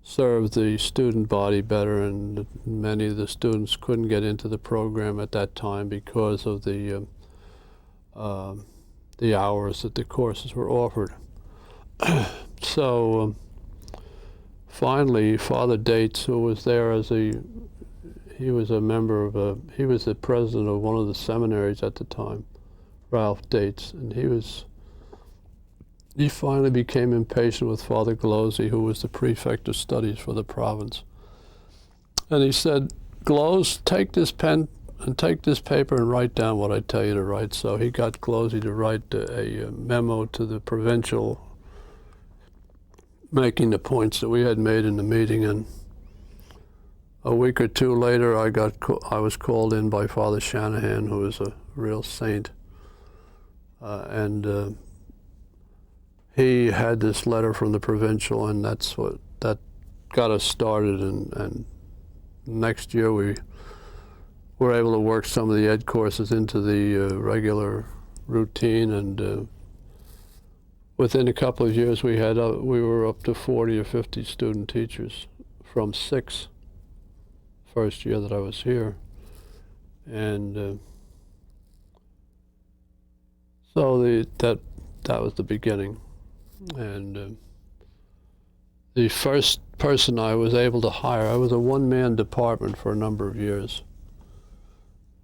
serve the student body better, and many of the students couldn't get into the program at that time because of the hours that the courses were offered. So finally, Father Dates, who was there he was a member of he was the president of one of the seminaries at the time, Ralph Dates, and he finally became impatient with Father Glosey, who was the prefect of studies for the province. And he said, "Glose, take this pen and take this paper and write down what I tell you to write." So he got Glosey to write a memo to the provincial making the points that we had made in the meeting. And a week or two later, I was called in by Father Shanahan, who is a real saint. And he had this letter from the provincial, and that got us started. And next year we were able to work some of the ed courses into the regular routine, and within a couple of years we were up to 40 or 50 student teachers from 6 first year that I was here. And so that was the beginning. And the first person I was able to hire, I was a one-man department for a number of years,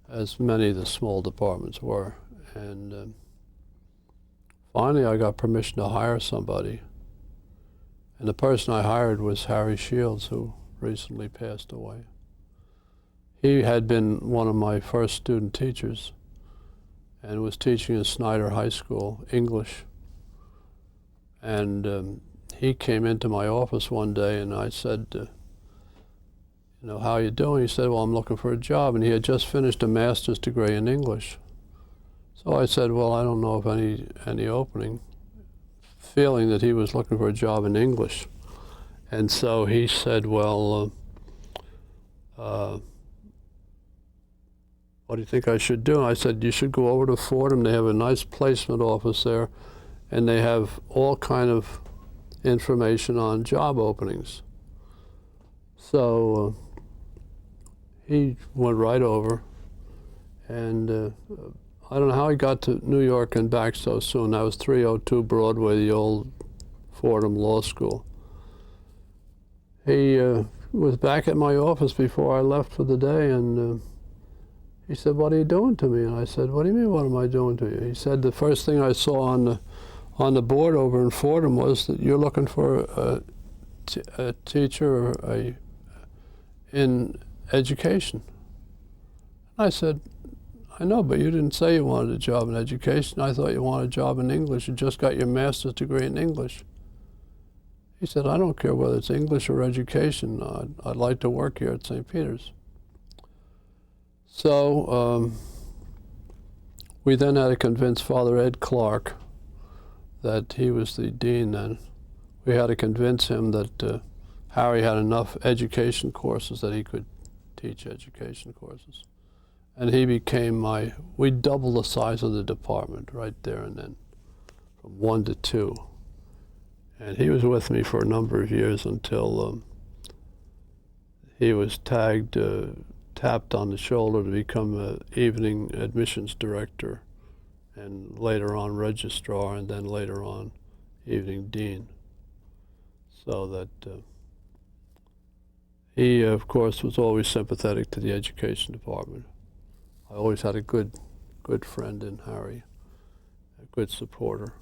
as many of the small departments were. And finally I got permission to hire somebody. And the person I hired was Harry Shields, who recently passed away. He had been one of my first student teachers and was teaching at Snyder High School, English. And he came into my office one day, and I said, you know, "How are you doing?" He said, "Well, I'm looking for a job." And he had just finished a master's degree in English. So I said, "Well, I don't know of any opening," feeling that he was looking for a job in English. And so he said, "Well, what do you think I should do?" And I said, "You should go over to Fordham. They have a nice placement office there, and they have all kind of information on job openings." So he went right over, and I don't know how he got to New York and back so soon. That was 302 Broadway, the old Fordham Law School. He was back at my office before I left for the day, and he said, "What are you doing to me?" And I said, "What do you mean, what am I doing to you?" He said, "The first thing I saw on the board over in Fordham was that you're looking for a teacher in education." I said, I know, but you didn't say you wanted a job in education. I thought you wanted a job in English. You just got your master's degree in English. He said, I don't care whether it's English or education. I'd like to work here at St. Peter's. So we then had to convince Father Ed Clark, that he was the dean then. We had to convince him that Harry had enough education courses that he could teach education courses. And he became we doubled the size of the department right there and then, from 1 to 2. And he was with me for a number of years until he was tapped on the shoulder to become an evening admissions director, and later on registrar, and then later on evening dean. So that he, of course, was always sympathetic to the education department. I always had a good friend in Harry, a good supporter.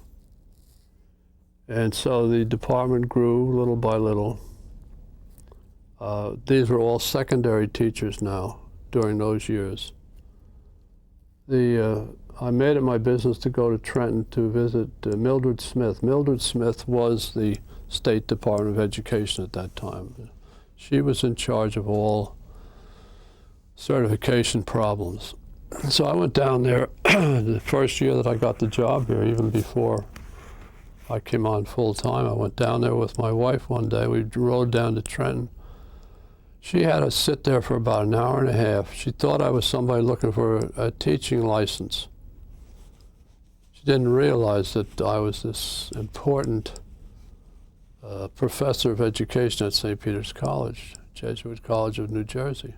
And so the department grew little by little. These were all secondary teachers now during those years. I made it my business to go to Trenton to visit Mildred Smith. Mildred Smith was the State Department of Education at that time. She was in charge of all certification problems. So I went down there the first year that I got the job here, even before I came on full time. I went down there with my wife one day. We rode down to Trenton. She had us sit there for about an hour and a half. She thought I was somebody looking for a teaching license. She didn't realize that I was this important professor of education at St. Peter's College, Jesuit College of New Jersey.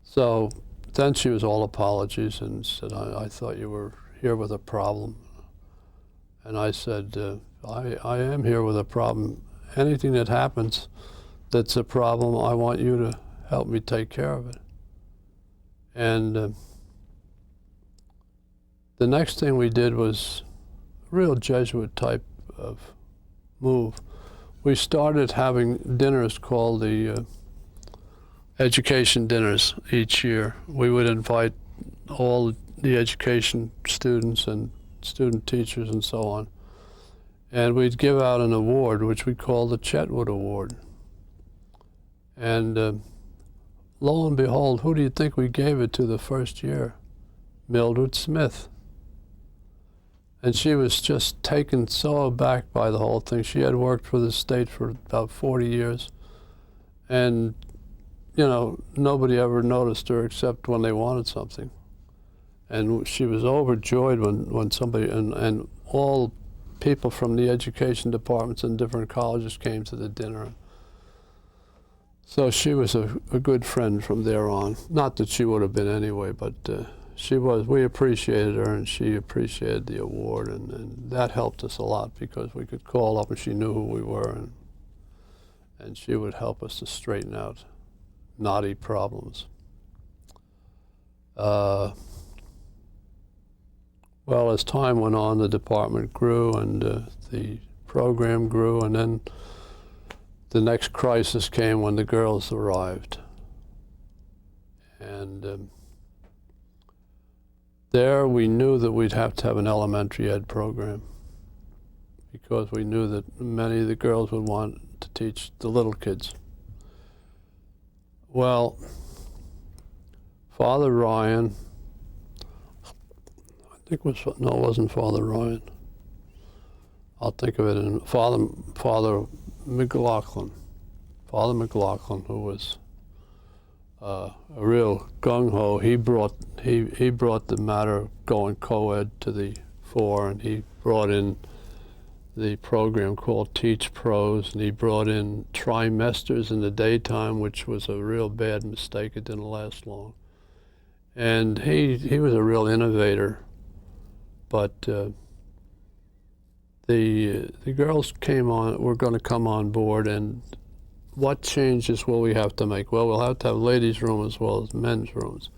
So then she was all apologies and said, I thought you were here with a problem. And I said, I am here with a problem. Anything that happens that's a problem, I want you to help me take care of it. And the next thing we did was a real Jesuit type of move. We started having dinners called the education dinners each year. We would invite all the education students and student teachers and so on. And we'd give out an award, which we called the Chetwood Award. And lo and behold, who do you think we gave it to the first year? Mildred Smith. And she was just taken so aback by the whole thing. She had worked for the state for about 40 years. And, you know, nobody ever noticed her except when they wanted something. And she was overjoyed when somebody, and all people from the education departments in different colleges came to the dinner. So she was a good friend from there on. Not that she would have been anyway, but she was. We appreciated her, and she appreciated the award, and that helped us a lot because we could call up and she knew who we were, and she would help us to straighten out knotty problems. Well, as time went on, the department grew and the program grew, and then the next crisis came when the girls arrived. And there we knew that we'd have to have an elementary ed program because we knew that many of the girls would want to teach the little kids. Well, Father Ryan, it wasn't Father Ryan. I'll think of it in Father Mclaughlin. Father Mclaughlin, who was a real gung-ho, he brought the matter of going co-ed to the fore, and he brought in the program called Teach Prose, and he brought in trimesters in the daytime, which was a real bad mistake. It didn't last long. And he was a real innovator. But the girls were going to come on board, and what changes will we have to make? Well, we'll have to have ladies' room as well as men's rooms.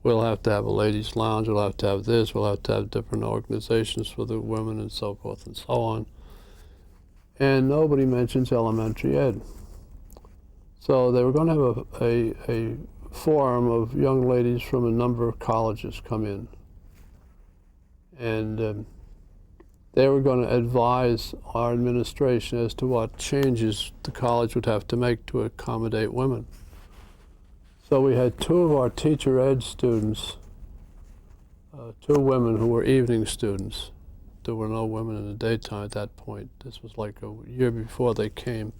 We'll have to have a ladies' lounge, we'll have to have this, we'll have to have different organizations for the women and so forth and so on. And nobody mentions elementary ed. So they were going to have a forum of young ladies from a number of colleges come in. And they were going to advise our administration as to what changes the college would have to make to accommodate women. So we had two of our teacher ed students, two women who were evening students. There were no women in the daytime at that point. This was like a year before they came.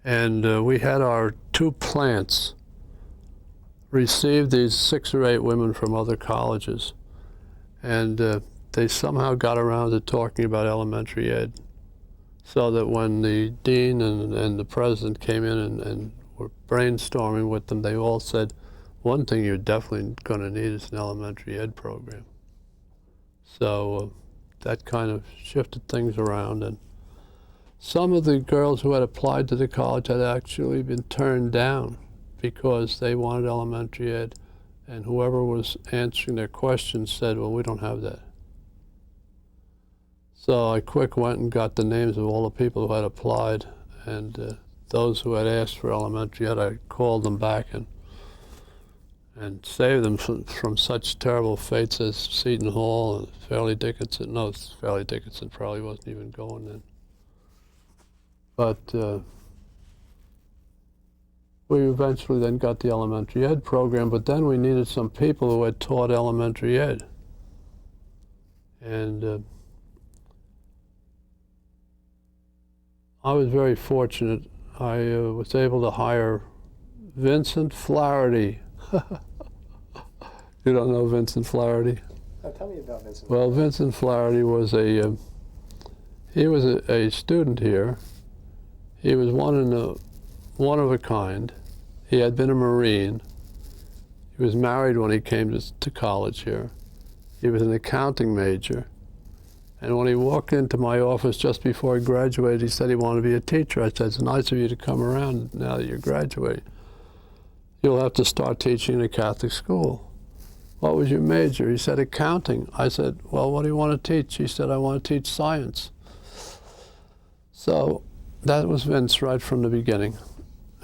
And we had our two plants receive these 6 or 8 women from other colleges. And they somehow got around to talking about elementary ed, so that when the dean and the president came in and were brainstorming with them, they all said, one thing you're definitely going to need is an elementary ed program. So that kind of shifted things around, and some of the girls who had applied to the college had actually been turned down because they wanted elementary ed, and whoever was answering their questions said, well, we don't have that. So I quick went and got the names of all the people who had applied, and those who had asked for elementary ed, I called them back and saved them from such terrible fates as Seton Hall and Fairleigh Dickinson. No, Fairleigh Dickinson probably wasn't even going then. But we eventually then got the elementary ed program, but then we needed some people who had taught elementary ed. And I was very fortunate. I was able to hire Vincent Flaherty. You don't know Vincent Flaherty? Tell me about Vincent. Well, Vincent Flaherty was a student here. He was one of a kind. He had been a Marine. He was married when he came to college here. He was an accounting major. And when he walked into my office just before he graduated, he said he wanted to be a teacher. I said, it's nice of you to come around now that you're graduating. You'll have to start teaching in a Catholic school. What was your major? He said, accounting. I said, well, what do you want to teach? He said, I want to teach science. So that was Vince right from the beginning.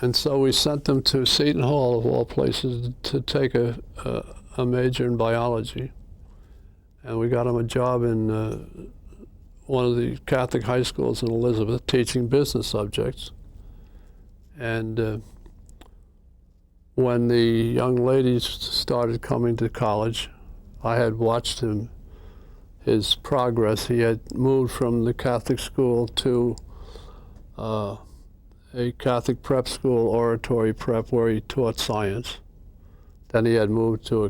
And so we sent them to Seton Hall, of all places, to take a major in biology. And we got him a job in one of the Catholic high schools in Elizabeth, teaching business subjects. And when the young ladies started coming to college, I had watched his progress. He had moved from the Catholic school to a Catholic prep school, oratory prep, where he taught science. Then he had moved to a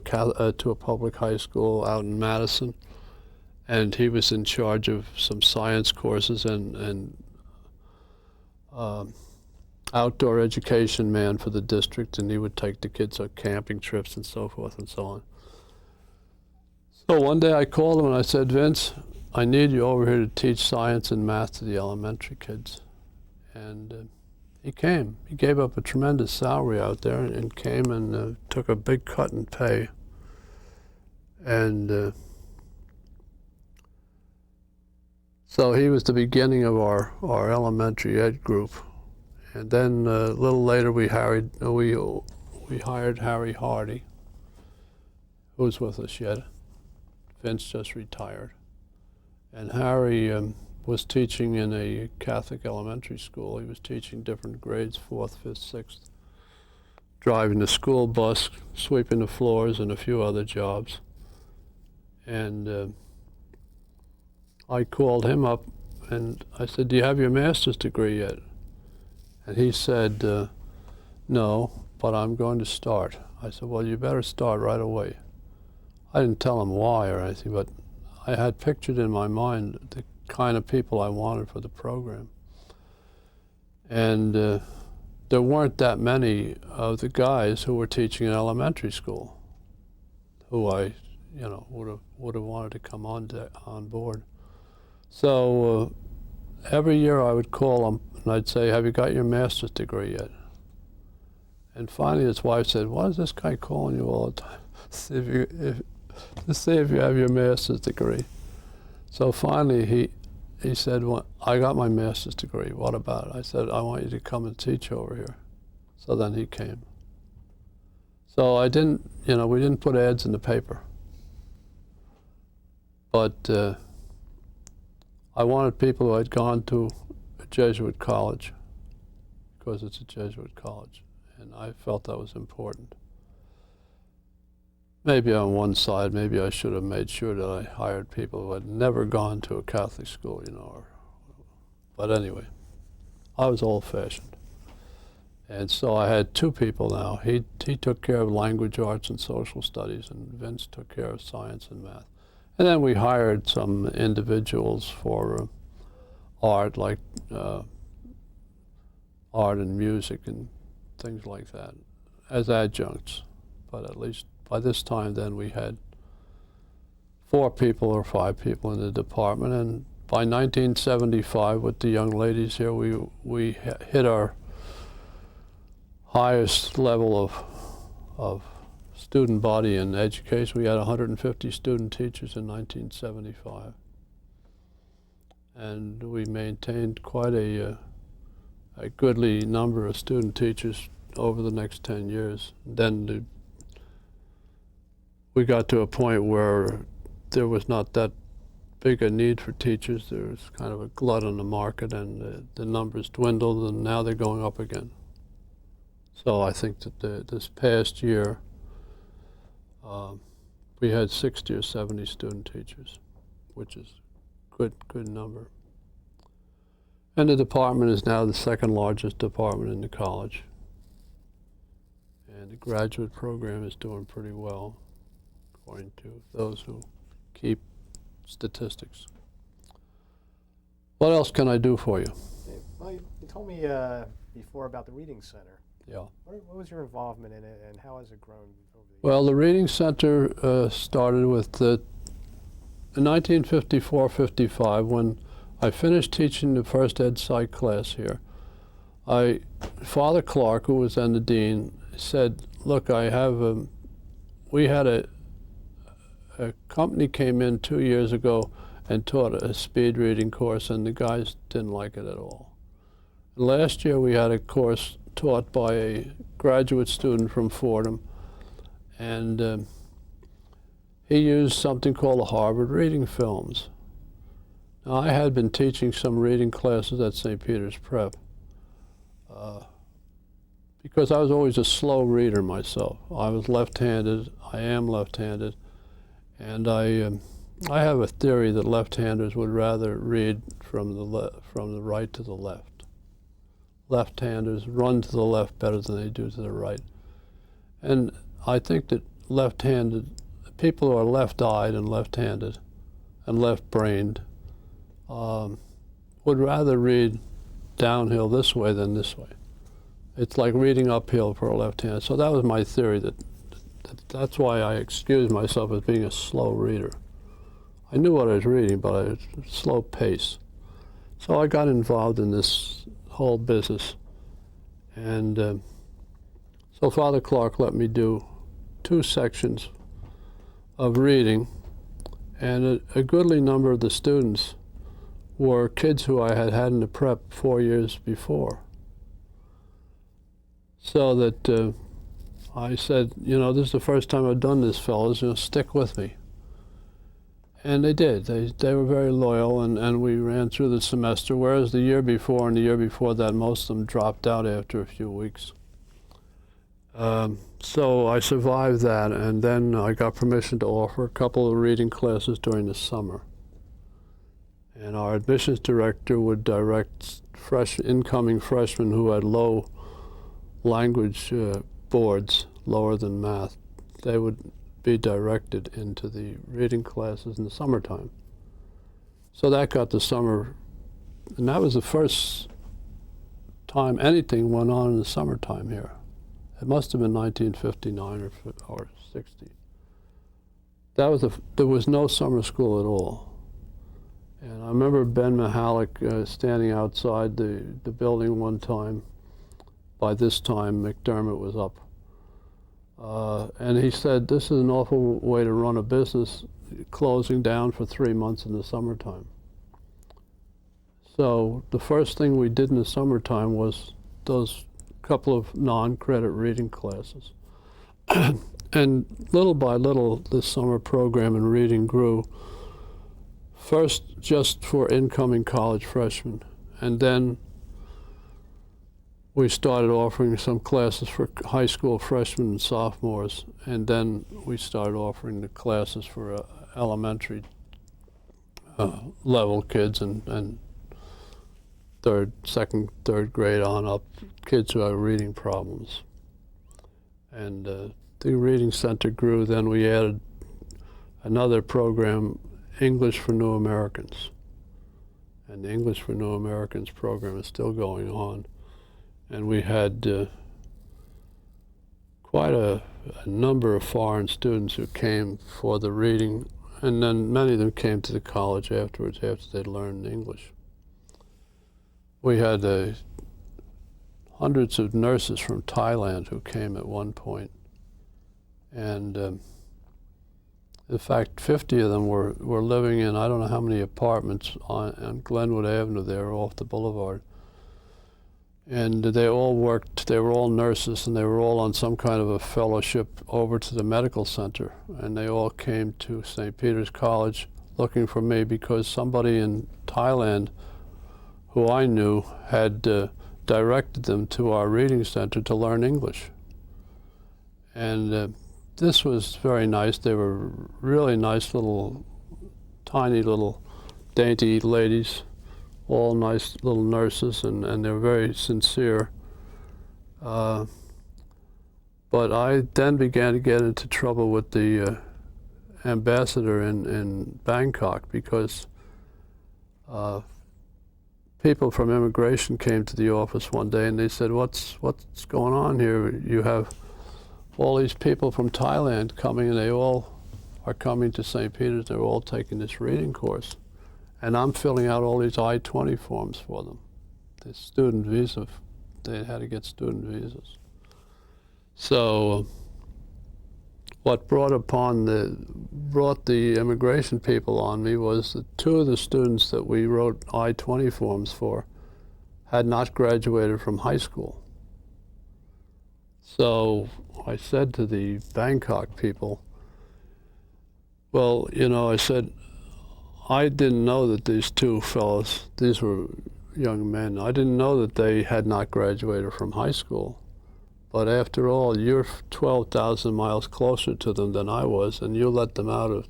public high school out in Madison, and he was in charge of some science courses and outdoor education man for the district, and he would take the kids on camping trips and so forth and so on. So one day I called him and I said, Vince, I need you over here to teach science and math to the elementary kids. And he came. He gave up a tremendous salary out there and came and took a big cut in pay. And so he was the beginning of our elementary ed group. And then a little later we hired Harry Hardy, who was with us yet. Vince just retired. And Harry was teaching in a Catholic elementary school. He was teaching different grades, 4th, 5th, 6th, driving the school bus, sweeping the floors, and a few other jobs. And I called him up and I said, do you have your master's degree yet? And he said, no, but I'm going to start. I said, well, you better start right away. I didn't tell him why or anything, but I had pictured in my mind the kind of people I wanted for the program. And there weren't that many of the guys who were teaching in elementary school who I, would have wanted to come on board. So every year I would call him and I'd say, have you got your master's degree yet? And finally his wife said, why is this guy calling you all the time? To see if you have your master's degree. So finally he said, well, I got my master's degree, what about it? I said, I want you to come and teach over here. So then he came. So I didn't, we didn't put ads in the paper. But I wanted people who had gone to a Jesuit college, because it's a Jesuit college, and I felt that was important. Maybe on one side, maybe I should have made sure that I hired people who had never gone to a Catholic school, but anyway, I was old-fashioned. And so I had two people now. He took care of language arts and social studies, and Vince took care of science and math. And then we hired some individuals for art, like art and music and things like that, as adjuncts. But at least by this time then we had 4 people or 5 people in the department, and by 1975 with the young ladies here, we hit our highest level of student body in education. We had 150 student teachers in 1975. And we maintained quite a goodly number of student teachers over the next 10 years. Then we got to a point where there was not that big a need for teachers. There was kind of a glut on the market, and the numbers dwindled, and now they're going up again. So I think that this past year, we had 60 or 70 student teachers, which is good number. And the department is now the second largest department in the college. And the graduate program is doing pretty well, according to those who keep statistics. What else can I do for you? Well, you told me before about the Reading Center. Yeah. What was your involvement in it, and how has it grown over the years? Well, the Reading Center started with in 1954-55, when I finished teaching the first ed psych class here. Father Clark, who was then the dean, said, "Look, we had a company came in 2 years ago and taught a speed reading course, and the guys didn't like it at all. Last year we had a course taught by a graduate student from Fordham, and he used something called the Harvard Reading Films. Now, I had been teaching some reading classes at St. Peter's Prep because I was always a slow reader myself. I was left-handed, I am left-handed, and I have a theory that left-handers would rather read from the right to the left. Left-handers run to the left better than they do to the right. And I think that left-handed, people who are left-eyed and left-handed and left-brained would rather read downhill this way than this way. It's like reading uphill for a left-hander. So that was my theory, that's why I excused myself as being a slow reader. I knew what I was reading, but I was slow pace. So I got involved in this whole business. And so Father Clark let me do 2 sections of reading, and a goodly number of the students were kids who I had in the prep 4 years before. So that I said, this is the first time I've done this, fellas, stick with me. And they did. They were very loyal, and we ran through the semester, whereas the year before and the year before that, most of them dropped out after a few weeks. So I survived that, and then I got permission to offer a couple of reading classes during the summer. And our admissions director would direct incoming freshmen who had low language boards, lower than math. They would be directed into the reading classes in the summertime. So that got the summer, and that was the first time anything went on in the summertime here. It must have been 1959 or 60. There was no summer school at all. And I remember Ben Mihalik standing outside the building one time. By this time, McDermott was up. And he said, "This is an awful way to run a business, closing down for 3 months in the summertime." So the first thing we did in the summertime was those couple of non-credit reading classes. And little by little, the summer program in reading grew. First, just for incoming college freshmen, and then we started offering some classes for high school freshmen and sophomores, and then we started offering the classes for elementary level kids and second, third grade on up, kids who have reading problems. And the reading center grew. Then we added another program, English for New Americans. And the English for New Americans program is still going on. And we had quite a number of foreign students who came for the reading, and then many of them came to the college afterwards after they'd learned English. We had hundreds of nurses from Thailand who came at one point. And in fact, 50 of them were living in, I don't know how many apartments on Glenwood Avenue there off the boulevard. And they all worked, they were all nurses, and they were all on some kind of a fellowship over to the medical center. And they all came to St. Peter's College looking for me because somebody in Thailand who I knew had directed them to our reading center to learn English. And this was very nice. They were really nice little, tiny little, dainty ladies, all nice little nurses, and they were very sincere. But I then began to get into trouble with the ambassador in Bangkok because people from immigration came to the office one day and they said, what's going on here? You have all these people from Thailand coming, and they all are coming to St. Peter's. They're all taking this reading course. And I'm filling out all these I-20 forms for them. The student visa, they had to get student visas. So what brought the immigration people on me was that two of the students that we wrote I-20 forms for had not graduated from high school. So I said to the Bangkok people, well, you know, I said, I didn't know that these two fellows, these were young men, I didn't know that they had not graduated from high school. But after all, you're 12,000 miles closer to them than I was, and you let them out of,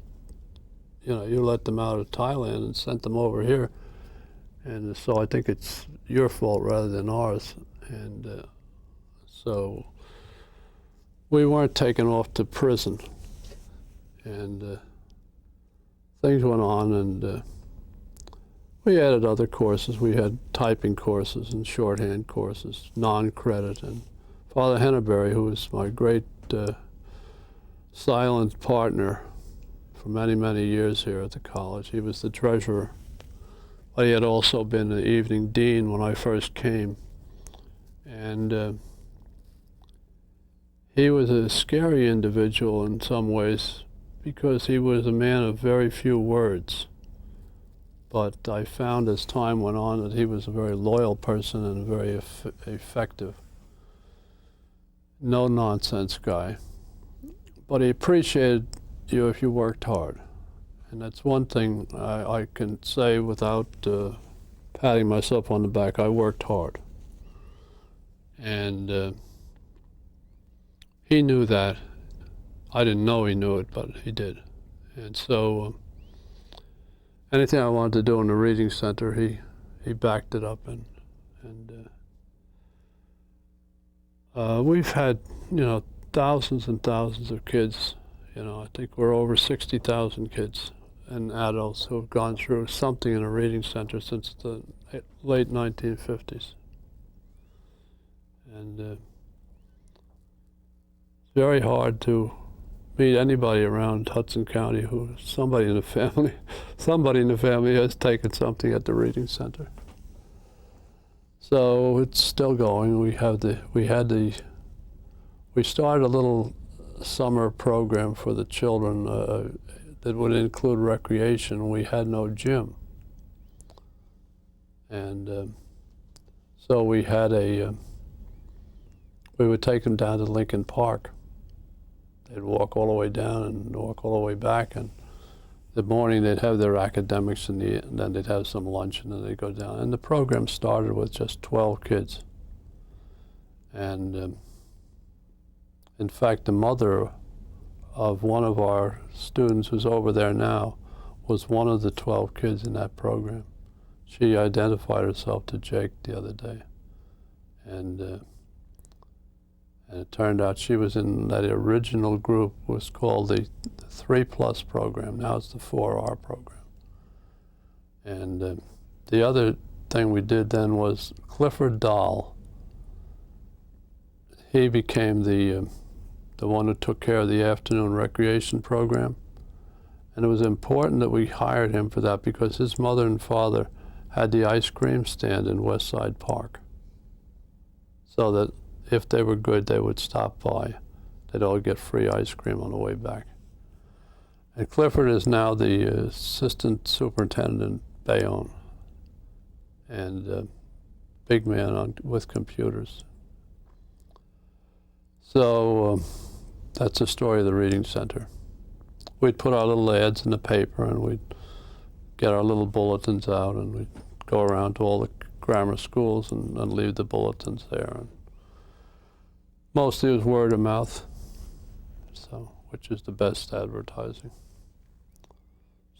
you let them out of Thailand and sent them over here. And so I think it's your fault rather than ours. And so we weren't taken off to prison. And things went on, and we added other courses. We had typing courses and shorthand courses, non-credit. And Father Henneberry, who was my great silent partner for many, many years here at the college, he was the treasurer. But he had also been the evening dean when I first came. And he was a scary individual in some ways because he was a man of very few words. But I found as time went on that he was a very loyal person and a very effective, no-nonsense guy. But he appreciated you if you worked hard. And that's one thing I can say without patting myself on the back. I worked hard. And he knew that. I didn't know he knew it, but he did. And so anything I wanted to do in the reading center, he backed it up. And we've had, thousands and thousands of kids. I think we're over 60,000 kids and adults who have gone through something in a reading center since the late 1950s. And it's very hard to meet anybody around Hudson County who somebody in the family has taken something at the reading center. So it's still going. We started a little summer program for the children that would include recreation. We had no gym. And so we would take them down to Lincoln Park. they'd walk all the way down and walk all the way back, and the morning they'd have their academics, and then they'd have some lunch, and then they'd go down. And the program started with just 12 kids. And in fact, the mother of one of our students who's over there now was one of the 12 kids in that program. She identified herself to Jake the other day. And it turned out she was in that original group, was called the 3+ program. Now it's the 4R program. And the other thing we did then was Clifford Dahl. He became the one who took care of the afternoon recreation program. And it was important that we hired him for that because his mother and father had the ice cream stand in Westside Park. So that if they were good, they would stop by. They'd all get free ice cream on the way back. And Clifford is now the assistant superintendent in Bayonne, and big man with computers. So that's the story of the Reading Center. We'd put our little ads in the paper, and we'd get our little bulletins out, and we'd go around to all the grammar schools and leave the bulletins there. And mostly it was word of mouth, so which is the best advertising.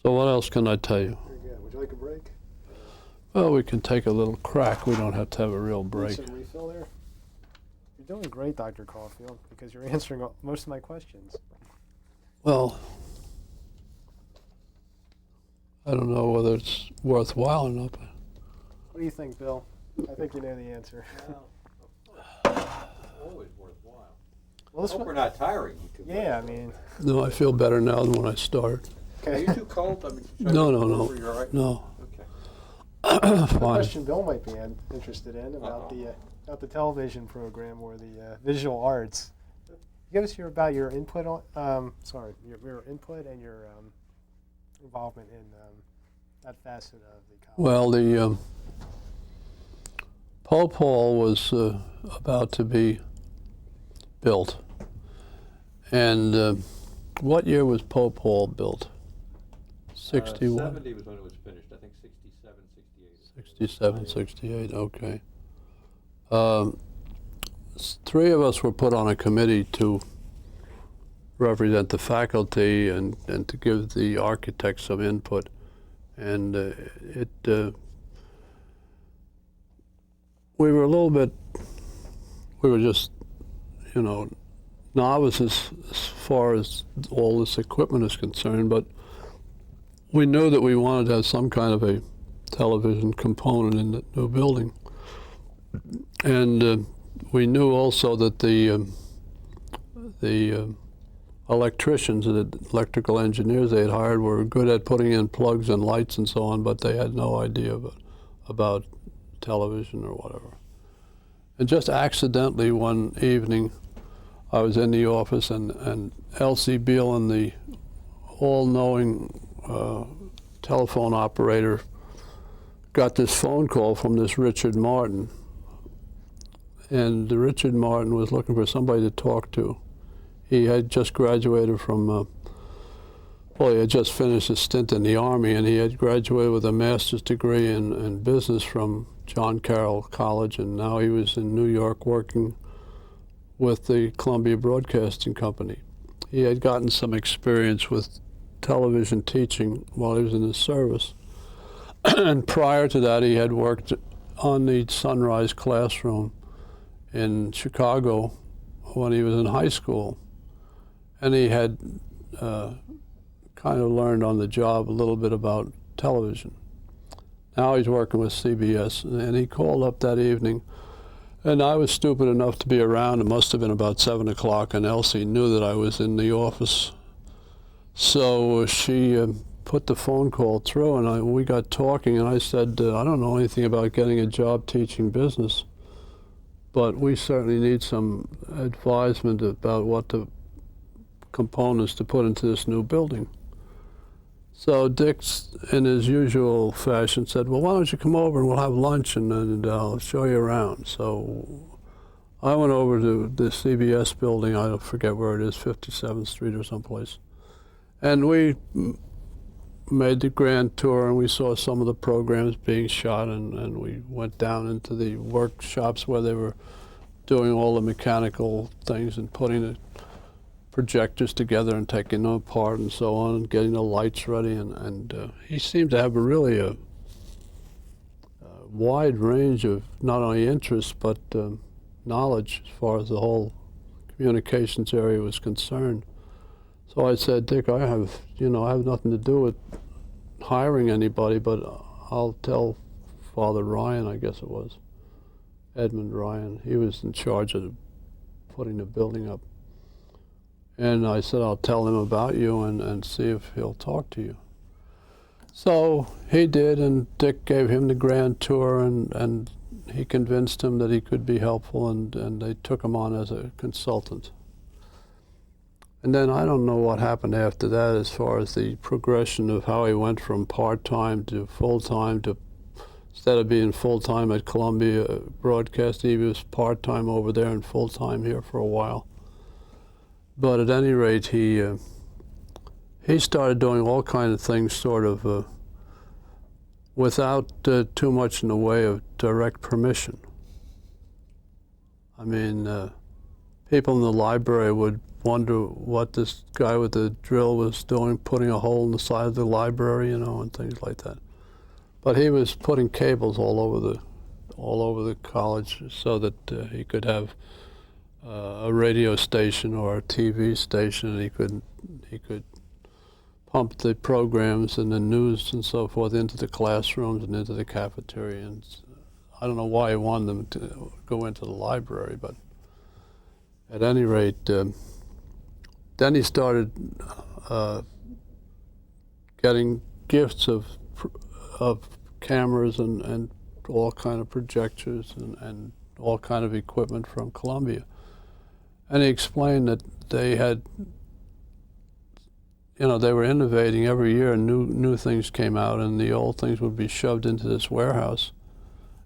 So what else can I tell you? Very good. Would you like a break? Well, we can take a little crack. We don't have to have a real break. Some refill there? You're doing great, Dr. Caulfield, because you're answering most of my questions. Well, I don't know whether it's worthwhile or not. But What do you think, Bill? I think you know the answer. Always worthwhile. Well, I hope we're not tiring you too much. yeah, I mean. no, I feel better now than when I started. Are you too cold? I mean, No. You're all right? No. Okay. A Fine. question Bill might be interested in about the television program or the visual arts. Give us about your input on your input and your involvement in that facet of the college. Well, the Pope Hall was about to be built, and what year was Pope Hall built? 61. 70 was when it was finished. I think 67, 68. 67, 68, okay. Three of us were put on a committee to represent the faculty and to give the architects some input. And we were a little bit, we were just, novices as far as all this equipment is concerned, but we knew that we wanted to have some kind of a television component in the new building. And we knew also that the electricians and the electrical engineers they had hired were good at putting in plugs and lights and so on, but they had no idea about television or whatever. And just accidentally one evening, I was in the office and Elsie Beale and the all-knowing telephone operator got this phone call from this Richard Martin. And Richard Martin was looking for somebody to talk to. He had just graduated from, he had just finished a stint in the Army, and he had graduated with a master's degree in business from John Carroll College, and now he was in New York working with the Columbia Broadcasting Company. He had gotten some experience with television teaching while he was in the service. And prior to that, he had worked on the Sunrise Classroom in Chicago when he was in high school. And he had kind of learned on the job a little bit about television. Now he's working with CBS, and he called up that evening. And I was stupid enough to be around. It must have been about 7 o'clock, and Elsie knew that I was in the office. So she put the phone call through, and we got talking, and I said, I don't know anything about getting a job teaching business, but we certainly need some advisement about what the components to put into this new building. So Dick, in his usual fashion, said, well, why don't you come over and we'll have lunch and I'll show you around. So I went over to the CBS building, I don't forget where it is, 57th Street or someplace. And we made the grand tour, and we saw some of the programs being shot, and we went down into the workshops where they were doing all the mechanical things and putting the projectors together and taking them apart and so on, and getting the lights ready. And he seemed to have a wide range of not only interests but knowledge as far as the whole communications area was concerned. So I said, Dick, I have nothing to do with hiring anybody, but I'll tell Father Ryan, I guess it was, Edmund Ryan. He was in charge of putting the building up. And I said, I'll tell him about you and see if he'll talk to you. So he did, and Dick gave him the grand tour, and he convinced him that he could be helpful, and they took him on as a consultant. And then I don't know what happened after that as far as the progression of how he went from part-time to full-time to, instead of being full-time at Columbia Broadcasting, he was part-time over there and full-time here for a while. But at any rate, he started doing all kinds of things sort of without too much in the way of direct permission. I mean, people in the library would wonder what this guy with the drill was doing, putting a hole in the side of the library, and things like that. But he was putting cables all over the college so that he could have a radio station or a TV station, and he could pump the programs and the news and so forth into the classrooms and into the cafeteria. And I don't know why he wanted them to go into the library, but at any rate, then he started getting gifts of cameras and all kind of projectors and all kind of equipment from Columbia. And he explained that they had, they were innovating every year, and new things came out, and the old things would be shoved into this warehouse.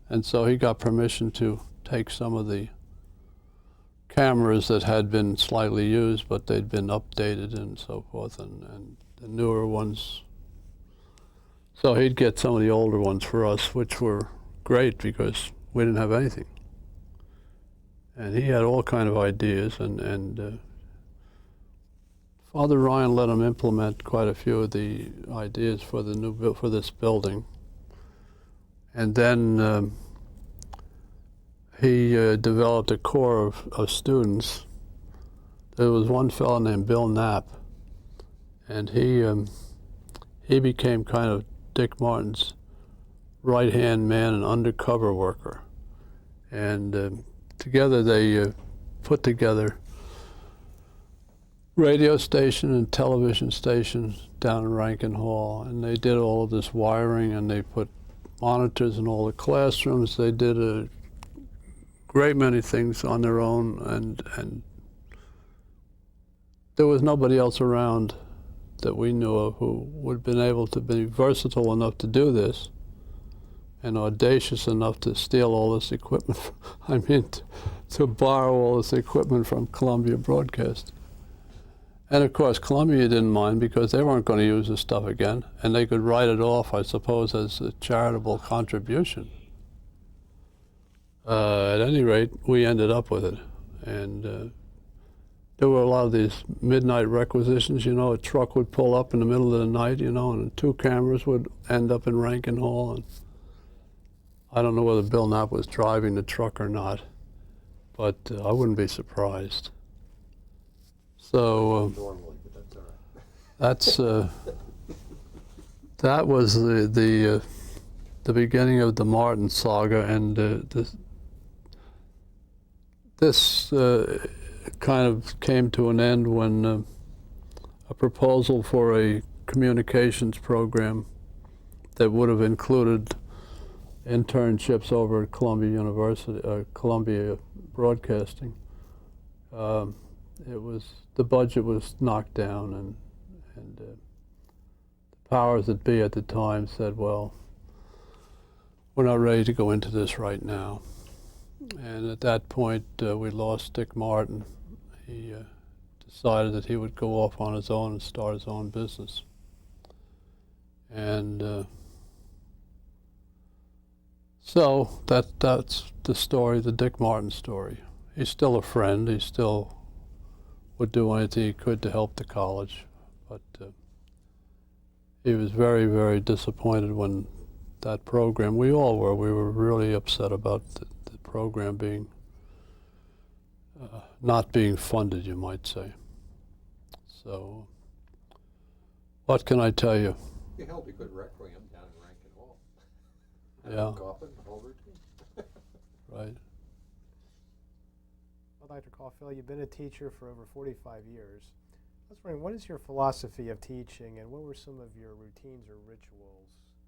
And so he got permission to take some of the cameras that had been slightly used, but they'd been updated and so forth, and the newer ones. So he'd get some of the older ones for us, which were great because we didn't have anything. And he had all kind of ideas, and Father Ryan let him implement quite a few of the ideas for this building. And then he developed a core of students. There was one fellow named Bill Knapp, and he became kind of Dick Martin's right-hand man and undercover worker. And together they put together radio station and television stations down in Rankin Hall, and they did all of this wiring, and they put monitors in all the classrooms. They did a great many things on their own, and there was nobody else around that we knew of who would have been able to be versatile enough to do this and audacious enough to steal all this equipment. To borrow all this equipment from Columbia Broadcasting. And of course, Columbia didn't mind because they weren't going to use this stuff again, and they could write it off, I suppose, as a charitable contribution. At any rate, we ended up with it. And there were a lot of these midnight requisitions. A truck would pull up in the middle of the night, and 2 cameras would end up in Rankin Hall. And I don't know whether Bill Knapp was driving the truck or not, but I wouldn't be surprised. So Normally, but that's all right. that was the beginning of the Martin saga, and this kind of came to an end when a proposal for a communications program that would have included internships over at Columbia University, Columbia Broadcasting. The budget was knocked down, and the powers that be at the time said, well, we're not ready to go into this right now. And at that point, we lost Dick Martin. He decided that he would go off on his own and start his own business. And so that's the story, the Dick Martin story. He's still a friend. He still would do anything he could to help the college. But he was very, very disappointed when that program, we all were, we were really upset about the program being, not being funded, you might say. So, what can I tell you? You held a good requiem down in Rankin Hall. Yeah. Coffin, whole routine. Right. Well, Dr. Caulfield, you've been a teacher for over 45 years. I was wondering, what is your philosophy of teaching, and what were some of your routines or rituals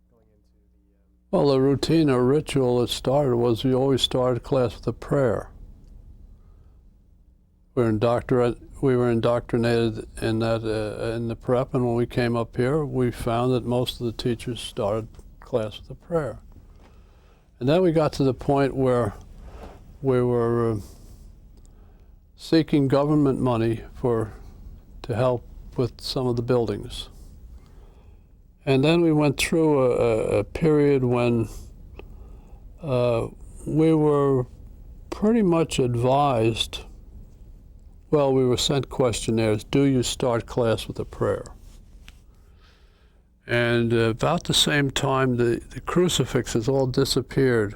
going into the... Well, the routine or ritual that started was we always started class with a prayer. We were indoctrinated in that in the prep, and when we came up here, we found that most of the teachers started class with a prayer. And then we got to the point where we were seeking government money to help with some of the buildings. And then we went through a period when we were pretty much advised, well, we were sent questionnaires, do you start class with a prayer? And about the same time, the crucifixes all disappeared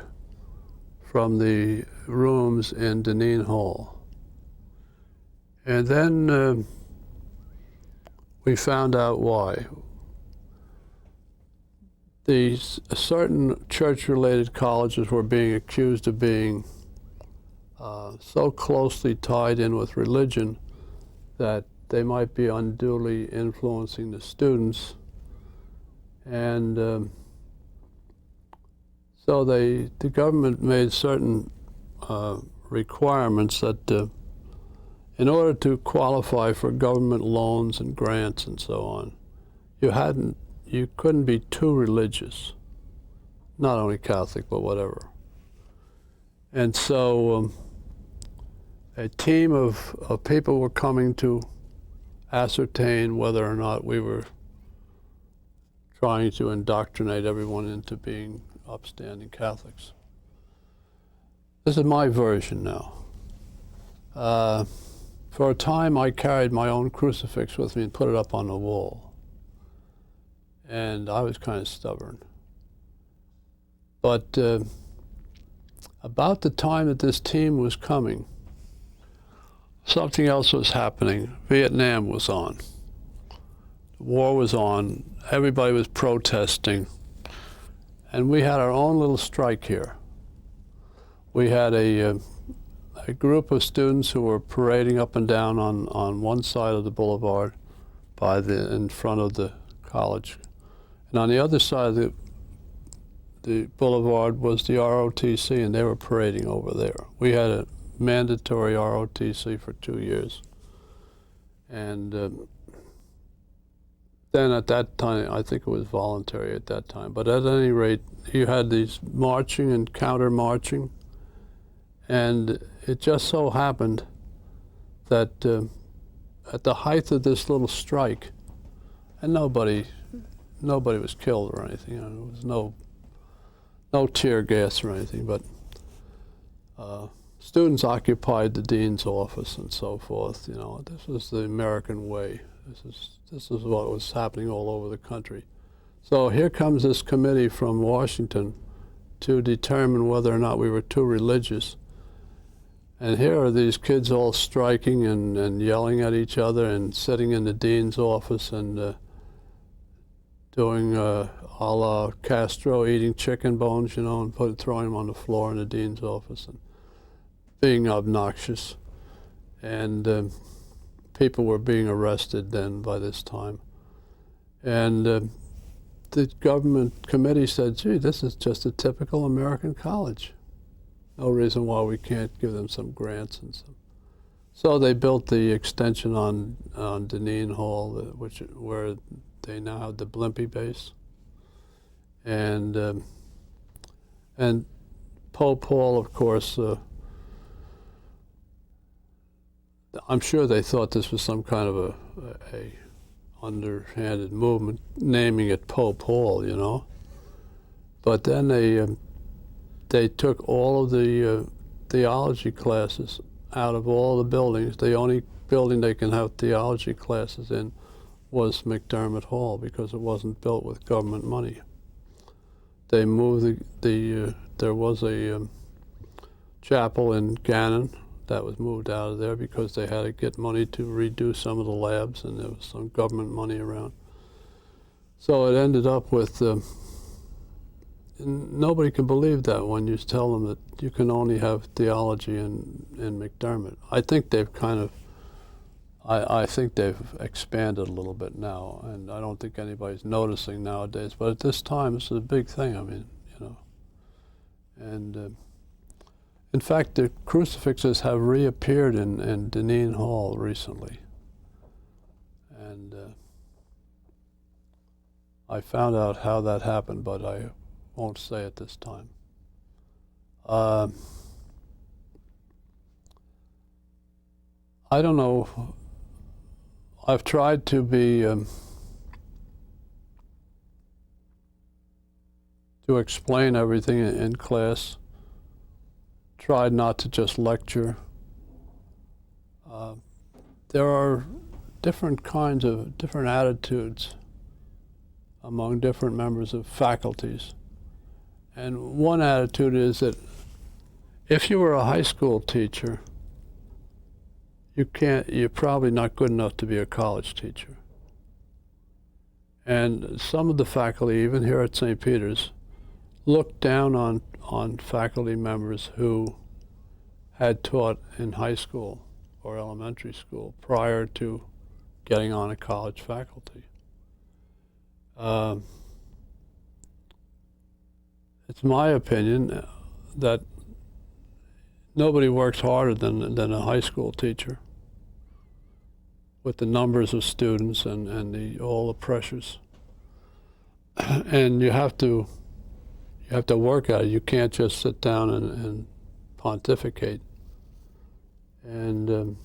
from the rooms in Deneen Hall. And then we found out why. These certain church-related colleges were being accused of being so closely tied in with religion that they might be unduly influencing the students. And so the government made certain requirements that in order to qualify for government loans and grants and so on, you couldn't be too religious, not only Catholic, but whatever. And so a team of people were coming to ascertain whether or not we were trying to indoctrinate everyone into being upstanding Catholics. This is my version now. For a time, I carried my own crucifix with me and put it up on the wall. And I was kind of stubborn. But about the time that this team was coming, something else was happening. Vietnam was on. The war was on. Everybody was protesting. And we had our own little strike here. We had a group of students who were parading up and down on one side of the boulevard in front of the college. And on the other side of the boulevard was the ROTC, and they were parading over there. We had a mandatory ROTC for 2 years. And then at that time, I think it was voluntary at that time, but at any rate, you had these marching and counter-marching, and it just so happened that at the height of this little strike, and nobody was killed or anything, there was no tear gas or anything, but students occupied the dean's office and so forth. This was the American way. This is what was happening all over the country. So here comes this committee from Washington to determine whether or not we were too religious. And here are these kids all striking and yelling at each other and sitting in the dean's office and doing a la Castro, eating chicken bones, and throwing them on the floor in the dean's office and being obnoxious. And people were being arrested then by this time. And the government committee said, gee, this is just a typical American college. No reason why we can't give them some grants and some. So they built the extension on Deneen Hall, where they now have the Blimpie base. And Pope Paul, of course, I'm sure they thought this was some kind of a underhanded movement, naming it Pope Hall, you know. But then they took all of the theology classes out of all the buildings. The only building they can have theology classes in was McDermott Hall because it wasn't built with government money. They moved there was a chapel in Gannon that was moved out of there because they had to get money to redo some of the labs, and there was some government money around. So it ended up with, nobody can believe that when you tell them that you can only have theology in McDermott. I think they've kind of, I think they've expanded a little bit now, and I don't think anybody's noticing nowadays, but at this time it's a big thing, I mean, you know. And in fact, the crucifixes have reappeared in Deneen Hall recently. And I found out how that happened, but I won't say at this time. I don't know. I've tried to be, to explain everything in class. Tried not to just lecture. There are different kinds of, different attitudes among different members of faculties. And one attitude is that if you were a high school teacher, you're probably not good enough to be a college teacher. And some of the faculty, even here at St. Peter's, look down on faculty members who had taught in high school or elementary school prior to getting on a college faculty. It's my opinion that nobody works harder than a high school teacher with the numbers of students and all the pressures. And you have to work at it. You can't just sit down and pontificate. And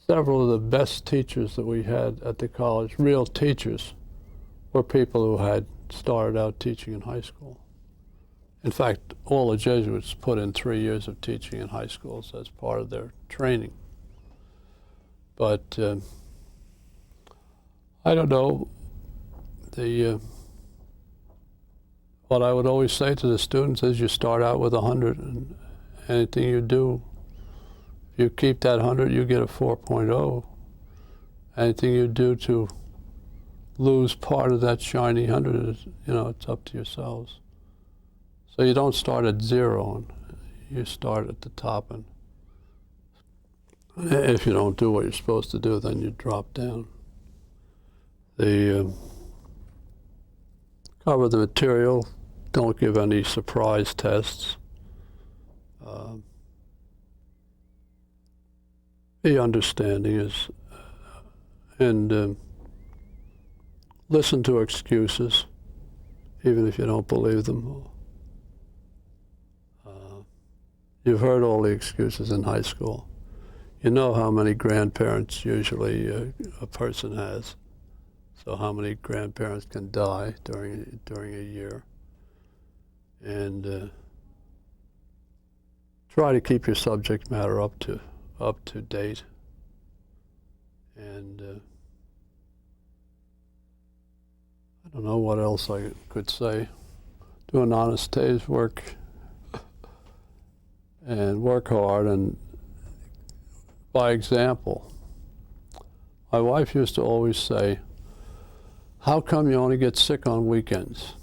several of the best teachers that we had at the college, real teachers, were people who had started out teaching in high school. In fact, all the Jesuits put in 3 years of teaching in high schools as part of their training. But I don't know. What I would always say to the students is you start out with 100, and anything you do, if you keep that 100, you get a 4.0. Anything you do to lose part of that shiny 100, is, you know, it's up to yourselves. So you don't start at 0, and you start at the top, and if you don't do what you're supposed to do, then you drop down. Cover the material. Don't give any surprise tests. Be understanding and listen to excuses, even if you don't believe them. You've heard all the excuses in high school. You know how many grandparents usually a person has. So how many grandparents can die during a year. And try to keep your subject matter up to date. And I don't know what else I could say. Do an honest day's work and work hard, and by example. My wife used to always say, "How come you only get sick on weekends?"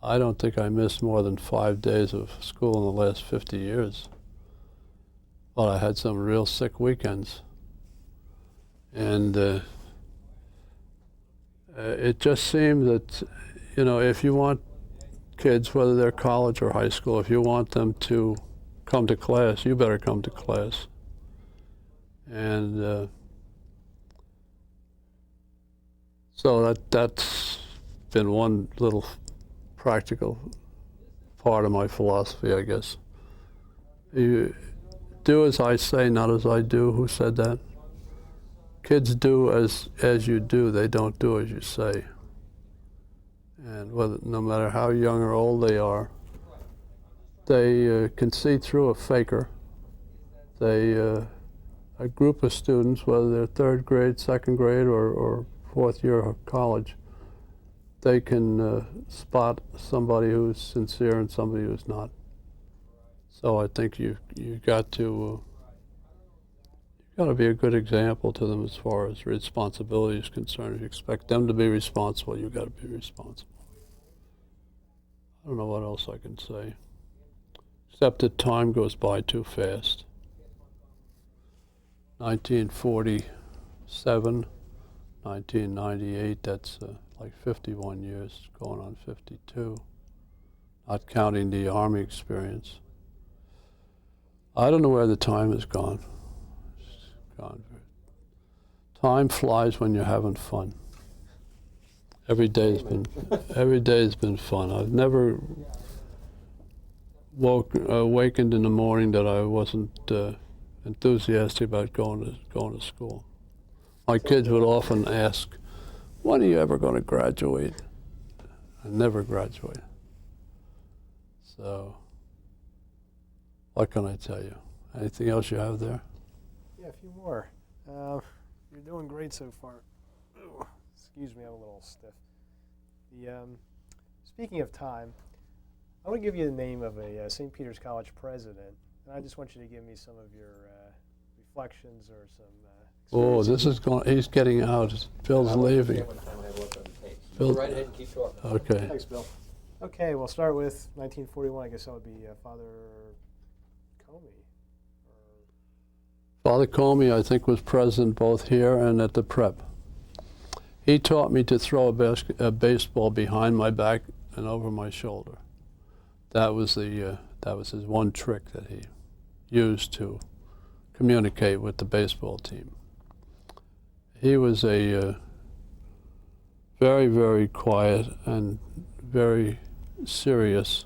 I don't think I missed more than 5 days of school in the last 50 years. But I had some real sick weekends. And it just seemed that, you know, if you want kids, whether they're college or high school, if you want them to come to class, you better come to class. And so that's been one little practical part of my philosophy, I guess. You do as I say, not as I do. Who said that? Kids do as you do. They don't do as you say. And no matter how young or old they are, they can see through a faker. A group of students, whether they're third grade, second grade, or fourth year of college, they can spot somebody who's sincere and somebody who's not. So I think you got to be a good example to them as far as responsibility is concerned. If you expect them to be responsible, you got to be responsible. I don't know what else I can say, except that time goes by too fast. 1947, 1998, that's like 51 years, going on 52, not counting the Army experience. I don't know where the time has gone. It's gone. Time flies when you're having fun. Every day has been fun. I've never awakened in the morning that I wasn't enthusiastic about going to school. My kids would often ask, "When are you ever going to graduate?" I never graduated. So, what can I tell you? Anything else you have there? Yeah, a few more. You're doing great so far. Ooh, excuse me, I'm a little stiff. Speaking of time, I want to give you the name of a St. Peter's College president, and I just want you to give me some of your reflections or some. Oh, this is going. He's getting out. Bill's leaving. Bill, right ahead and keep talking. Okay. Thanks, Bill. Okay, we'll start with 1941. I guess that would be Father Comey. Father Comey, I think, was present both here and at the prep. He taught me to throw a baseball behind my back and over my shoulder. That was his one trick that he used to communicate with the baseball team. He was a very, very quiet and very serious,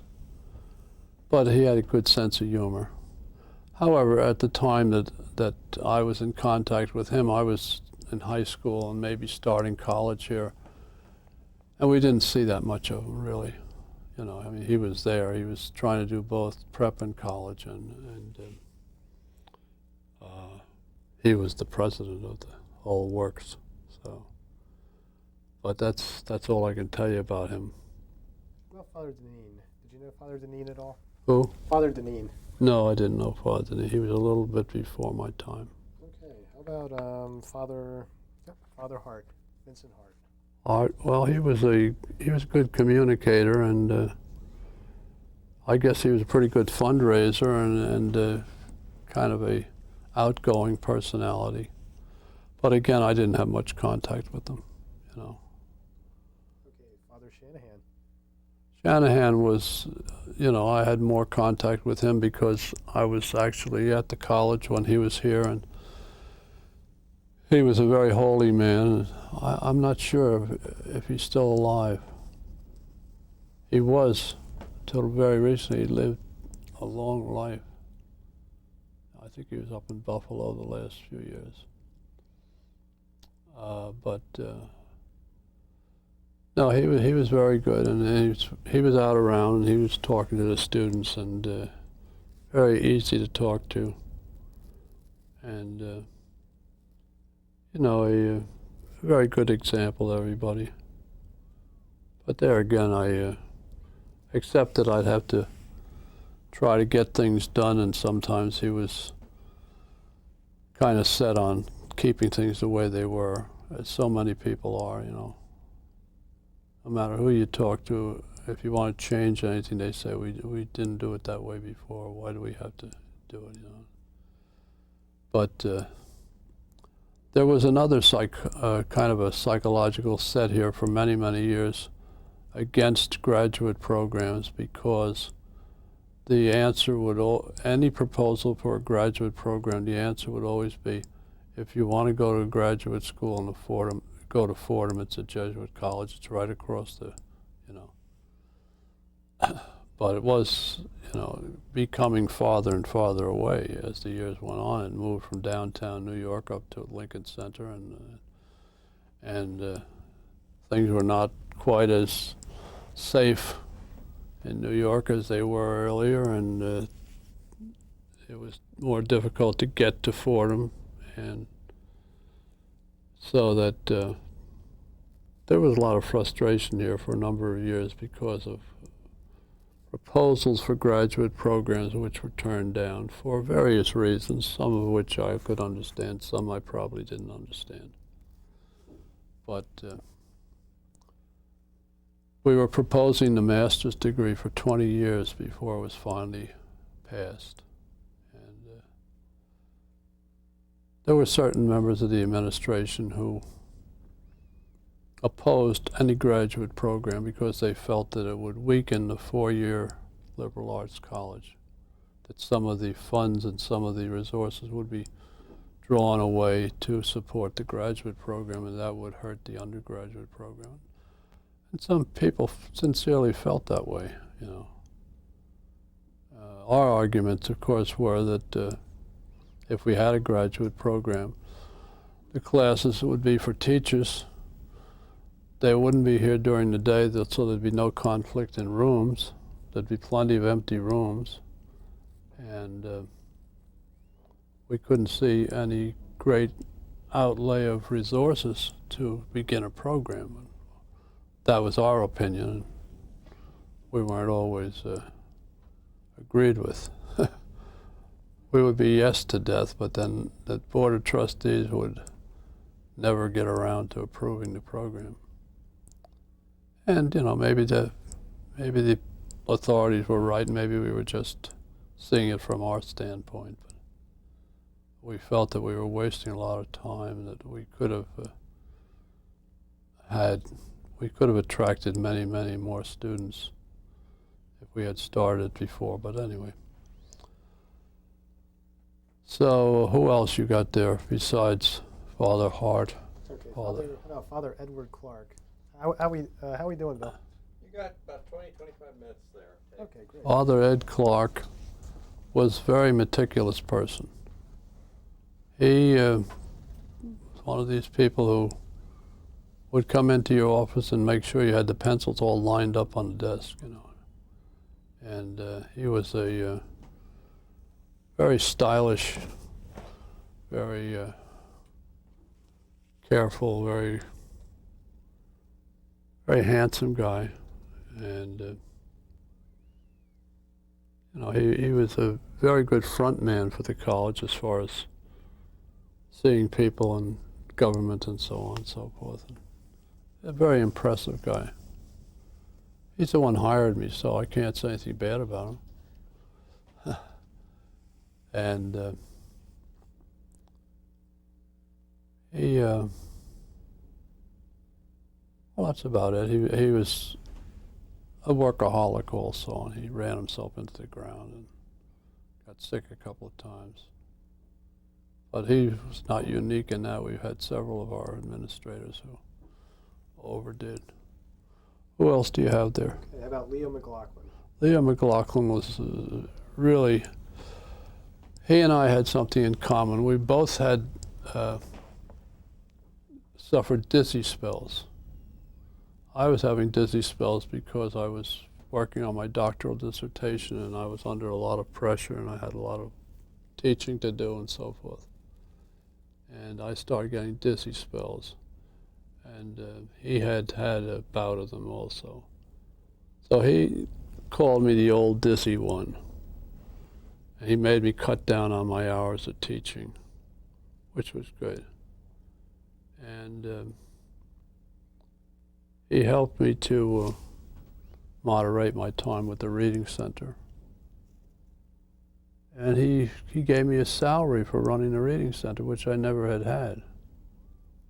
but he had a good sense of humor. However, at the time that I was in contact with him, I was in high school and maybe starting college here, and we didn't see that much of him, really. You know, I mean, he was there. He was trying to do both prep and college, and he was the president of the whole works. So, but that's all I can tell you about him. What about Father Deneen? Did you know Father Deneen at all? Who? Father Deneen. No, I didn't know Father Deneen. He was a little bit before my time. Okay, how about Father Hart, Vincent Hart? Art. Well, he was a good communicator, and I guess he was a pretty good fundraiser and kind of a outgoing personality. But again, I didn't have much contact with them, you know. Okay, Father Shanahan. Shanahan was, you know, I had more contact with him because I was actually at the college when he was here, and he was a very holy man. I'm not sure if he's still alive. He was, until very recently. He lived a long life. I think he was up in Buffalo the last few years. No, he was very good, and he was out around, and he was talking to the students, and very easy to talk to, and you know, a very good example to everybody. But there again, I accept that I'd have to try to get things done, and sometimes he was kind of set on keeping things the way they were, as so many people are, you know. No matter who you talk to, if you want to change anything, they say, we didn't do it that way before. Why do we have to do it, you know? But there was another kind of a psychological set here for many, many years against graduate programs, because the answer would, any proposal for a graduate program, the answer would always be, if you want to go to a graduate school in the Fordham, go to Fordham. It's a Jesuit college. It's right across the, you know. but it was, becoming farther and farther away as the years went on. It moved from downtown New York up to Lincoln Center, and things were not quite as safe in New York as they were earlier, and it was more difficult to get to Fordham, and so that there was a lot of frustration here for a number of years because of proposals for graduate programs which were turned down for various reasons, some of which I could understand, some I probably didn't understand. But we were proposing the master's degree for 20 years before it was finally passed. And there were certain members of the administration who opposed any graduate program because they felt that it would weaken the four-year liberal arts college, that some of the funds and some of the resources would be drawn away to support the graduate program, and that would hurt the undergraduate program. And some people sincerely felt that way, Our arguments, of course, were that if we had a graduate program, the classes would be for teachers. They wouldn't be here during the day, so there'd be no conflict in rooms. There'd be plenty of empty rooms. And we couldn't see any great outlay of resources to begin a program. That was our opinion. We weren't always agreed with. We would be yes to death, but then the Board of Trustees would never get around to approving the program. And maybe the authorities were right. Maybe we were just seeing it from our standpoint. But we felt that we were wasting a lot of time. That we could have attracted many, many more students if we had started before. But anyway. So who else you got there besides Father Hart? Okay, Father Edward Clark. How we doing, Bill? You got about 20, 25 minutes there. Okay, great. Father Ed Clark was a very meticulous person. He was one of these people who would come into your office and make sure you had the pencils all lined up on the desk, And he was a very stylish, very careful, very handsome guy, and he was a very good front man for the college as far as seeing people and government and so on and so forth. And a very impressive guy. He's the one who hired me, so I can't say anything bad about him. And well, that's about it. He was a workaholic also, and he ran himself into the ground and got sick a couple of times. But he was not unique in that. We've had several of our administrators who overdid. Who else do you have there? Okay, how about Leo Mclaughlin? Leo Mclaughlin was really, he and I had something in common. We both had suffered dizzy spells. I was having dizzy spells because I was working on my doctoral dissertation and I was under a lot of pressure and I had a lot of teaching to do and so forth. And I started getting dizzy spells. And he had had a bout of them also. So he called me the old dizzy one. And he made me cut down on my hours of teaching, which was good. And he helped me to moderate my time with the reading center. And he gave me a salary for running the reading center, which I never had had.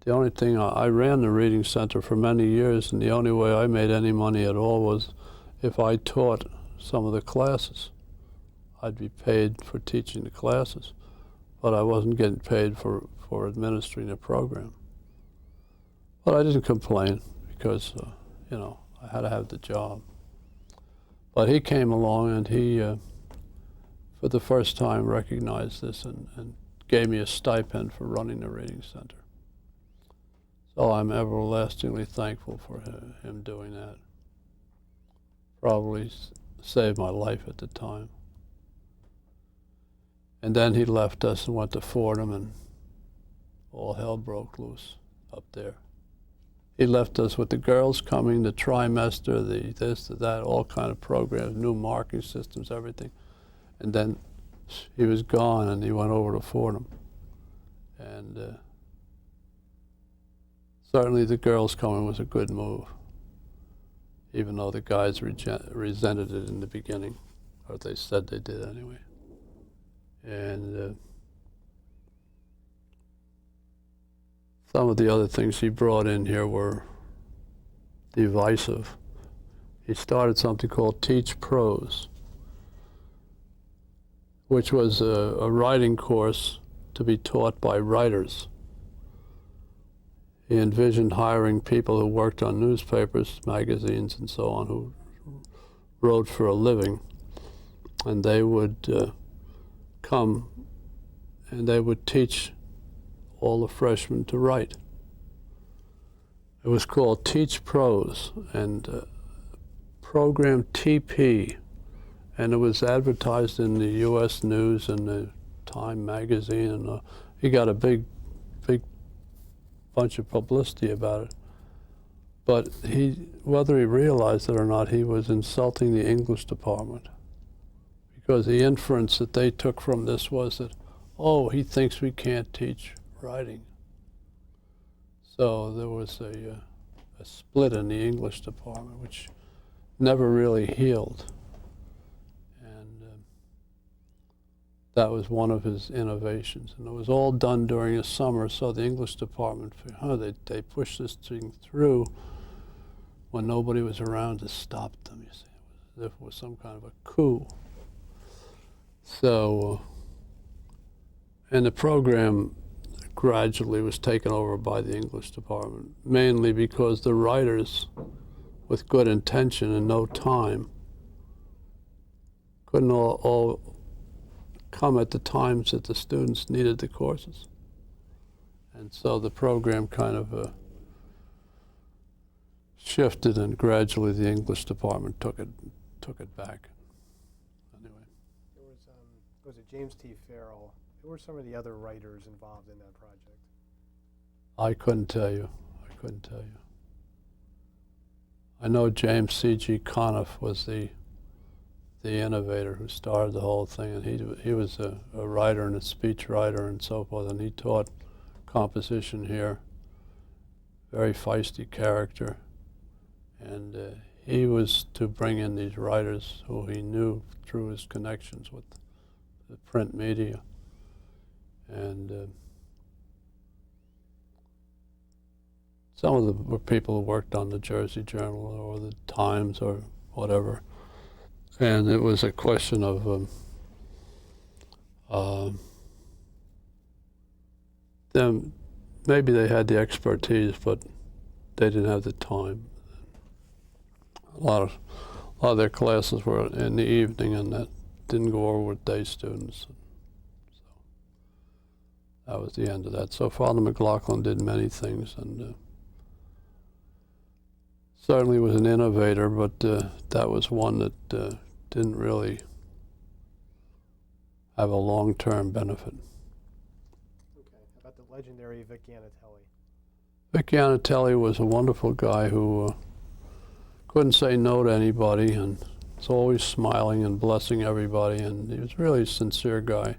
The only thing, I ran the reading center for many years, and the only way I made any money at all was if I taught some of the classes. I'd be paid for teaching the classes, but I wasn't getting paid for administering the program. But I didn't complain because, I had to have the job. But he came along and he, for the first time, recognized this and gave me a stipend for running the reading center. So I'm everlastingly thankful for him doing that. Probably saved my life at the time. And then he left us and went to Fordham, and all hell broke loose up there. He left us with the girls coming, the trimester, the this, the that, all kind of programs, new marking systems, everything. And then he was gone, and he went over to Fordham. And certainly the girls coming was a good move, even though the guys resented it in the beginning, or they said they did anyway. And some of the other things he brought in here were divisive. He started something called Teach Prose, which was a writing course to be taught by writers. He envisioned hiring people who worked on newspapers, magazines, and so on, who wrote for a living, and they would come and they would teach all the freshmen to write. It was called Teach Prose, and program TP, and it was advertised in the U.S. News and the Time magazine, and he got a big bunch of publicity about it. But whether he realized it or not, he was insulting the English department, because the inference that they took from this was that, oh, he thinks we can't teach writing. So there was a split in the English department, which never really healed. And that was one of his innovations. And it was all done during the summer, so the English department, they pushed this thing through when nobody was around to stop them, you see. It was as if it was some kind of a coup. So, and the program gradually was taken over by the English department, mainly because the writers with good intention and no time couldn't all come at the times that the students needed the courses. And so the program kind of shifted, and gradually the English department took it back. Anyway. Was it James T. Farrell? Who were some of the other writers involved in that project? I couldn't tell you. I know James C.G. Conniff was the innovator who started the whole thing, and he was a writer and a speech writer and so forth, and he taught composition here. Very feisty character, and he was to bring in these writers who he knew through his connections with the print media. And some of them were people who worked on the Jersey Journal or the Times or whatever. And it was a question of them, maybe they had the expertise, but they didn't have the time. A lot of their classes were in the evening, and that didn't go over with day students. So that was the end of that. So Father Mclaughlin did many things, and certainly was an innovator, but that was one that didn't really have a long-term benefit. Okay, how about the legendary Vic Anatelli? Vic Anatelli was a wonderful guy who couldn't say no to anybody, and was always smiling and blessing everybody, and he was really a sincere guy.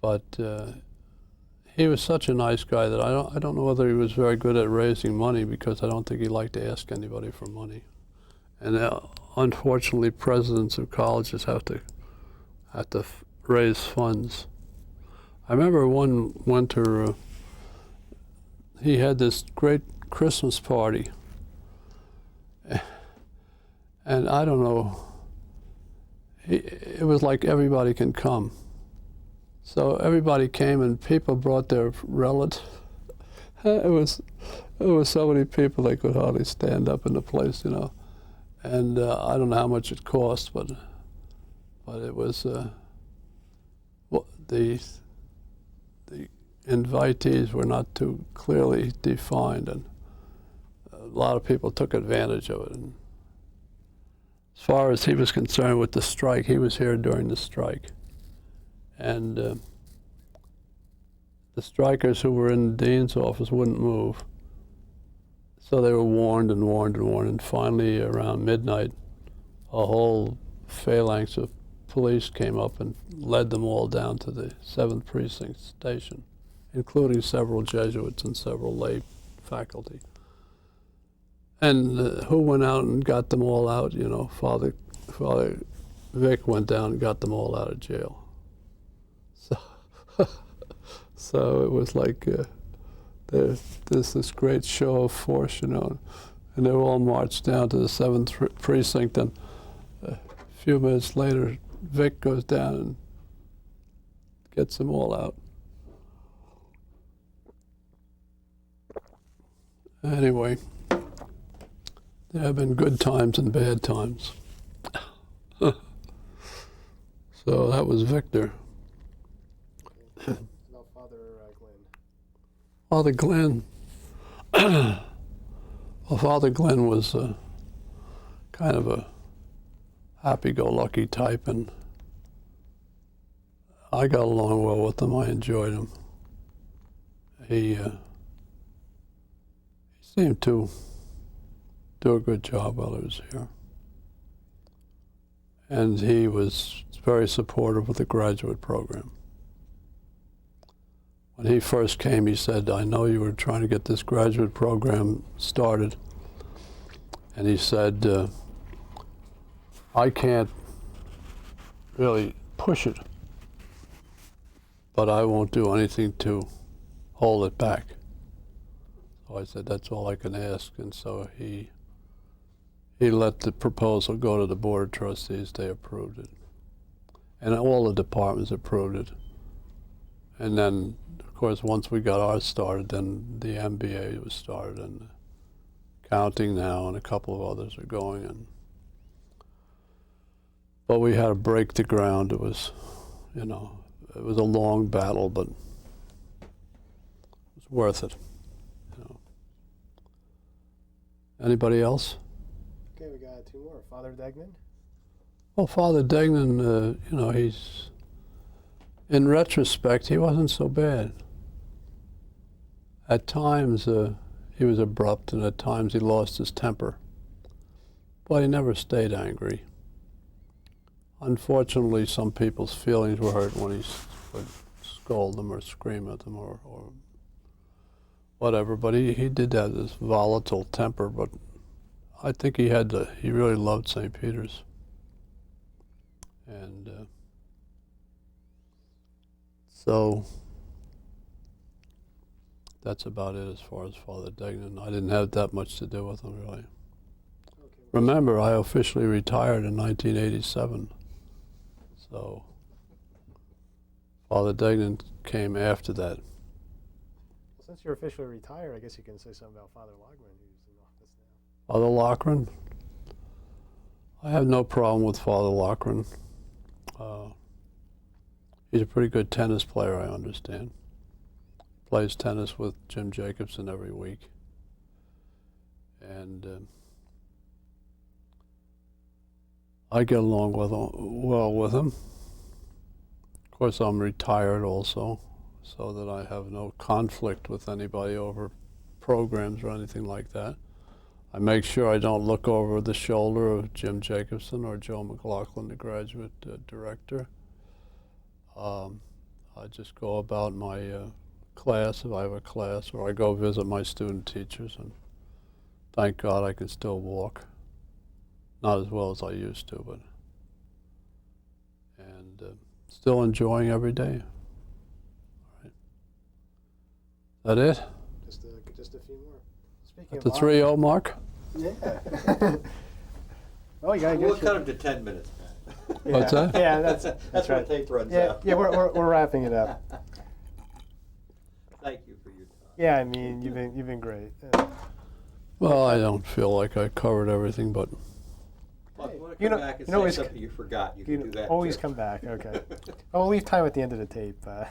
But he was such a nice guy that I don't know whether he was very good at raising money, because I don't think he liked to ask anybody for money. And unfortunately, presidents of colleges have to raise funds. I remember one winter, he had this great Christmas party, and I don't know, it was like everybody can come. So everybody came, and people brought their relatives, It was so many people they could hardly stand up in the place, you know. And I don't know how much it cost, but it was well, the invitees were not too clearly defined, and a lot of people took advantage of it. And as far as he was concerned with the strike, he was here during the strike, and the strikers who were in the dean's office wouldn't move. So they were warned and warned and warned, and finally around midnight, a whole phalanx of police came up and led them all down to the 7th Precinct station, including several Jesuits and several lay faculty. And who went out and got them all out? You know, Father Vic went down and got them all out of jail. So, so it was like there's this great show of force, you know, and they were all marched down to the 7th Precinct, and a few minutes later, Vic goes down and gets them all out. Anyway, there have been good times and bad times. So that was Victor. About Father Glenn. Father Glenn. Well, Father Glenn was kind of a happy-go-lucky type, and I got along well with him. I enjoyed him. He seemed to do a good job while he was here. And he was very supportive of the graduate program. When he first came, he said, I know you were trying to get this graduate program started. And he said, I can't really push it, but I won't do anything to hold it back. So I said, that's all I can ask. And so he let the proposal go to the Board of Trustees. They approved it. And all the departments approved it. And then, of course, once we got ours started, then the MBA was started, and counting now, and a couple of others are going. And but we had to break the ground. It was, you know, it was a long battle, but it was worth it. You know. Anybody else? Okay, we got two more. Father Degnan. Well, Father Degnan, you know, he's, in retrospect, he wasn't so bad. At times, he was abrupt, and at times he lost his temper. But he never stayed angry. Unfortunately, some people's feelings were hurt when he would scold them or scream at them or whatever. But he did have this volatile temper, but I think he really loved St. Peter's. And so that's about it as far as Father Degnan. I didn't have that much to do with him, really. Okay, Remember, I officially retired in 1987. So Father Degnan came after that. well, since you're officially retired, I guess you can say something about Father Loughran, who's in office now. Father Loughran? I have no problem with Father Loughran. He's a pretty good tennis player, I understand. Plays tennis with Jim Jacobson every week. And I get along well with him. Of course, I'm retired also, so that I have no conflict with anybody over programs or anything like that. I make sure I don't look over the shoulder of Jim Jacobson or Joe Mclaughlin, the graduate director. I just go about my class, if I have a class, or I go visit my student teachers, and thank God I can still walk. Not as well as I used to, but and still enjoying every day. All right. That it? Just a few more. Speaking At the of 3:0 mark? Yeah. Well, you gotta We'll get cut him to 10 minutes, Matt. Yeah. What's that? Yeah, That's right. when tape runs Yeah, out. yeah, we're wrapping it up. Thank you for your time. Yeah, I mean, you've been great. Well, I don't feel like I covered everything, but Well, if you want You to know- come back and you know, say it's- something you forgot, you You can do that always too. come back. Okay. Oh, we'll leave time at the end of the tape. Okay,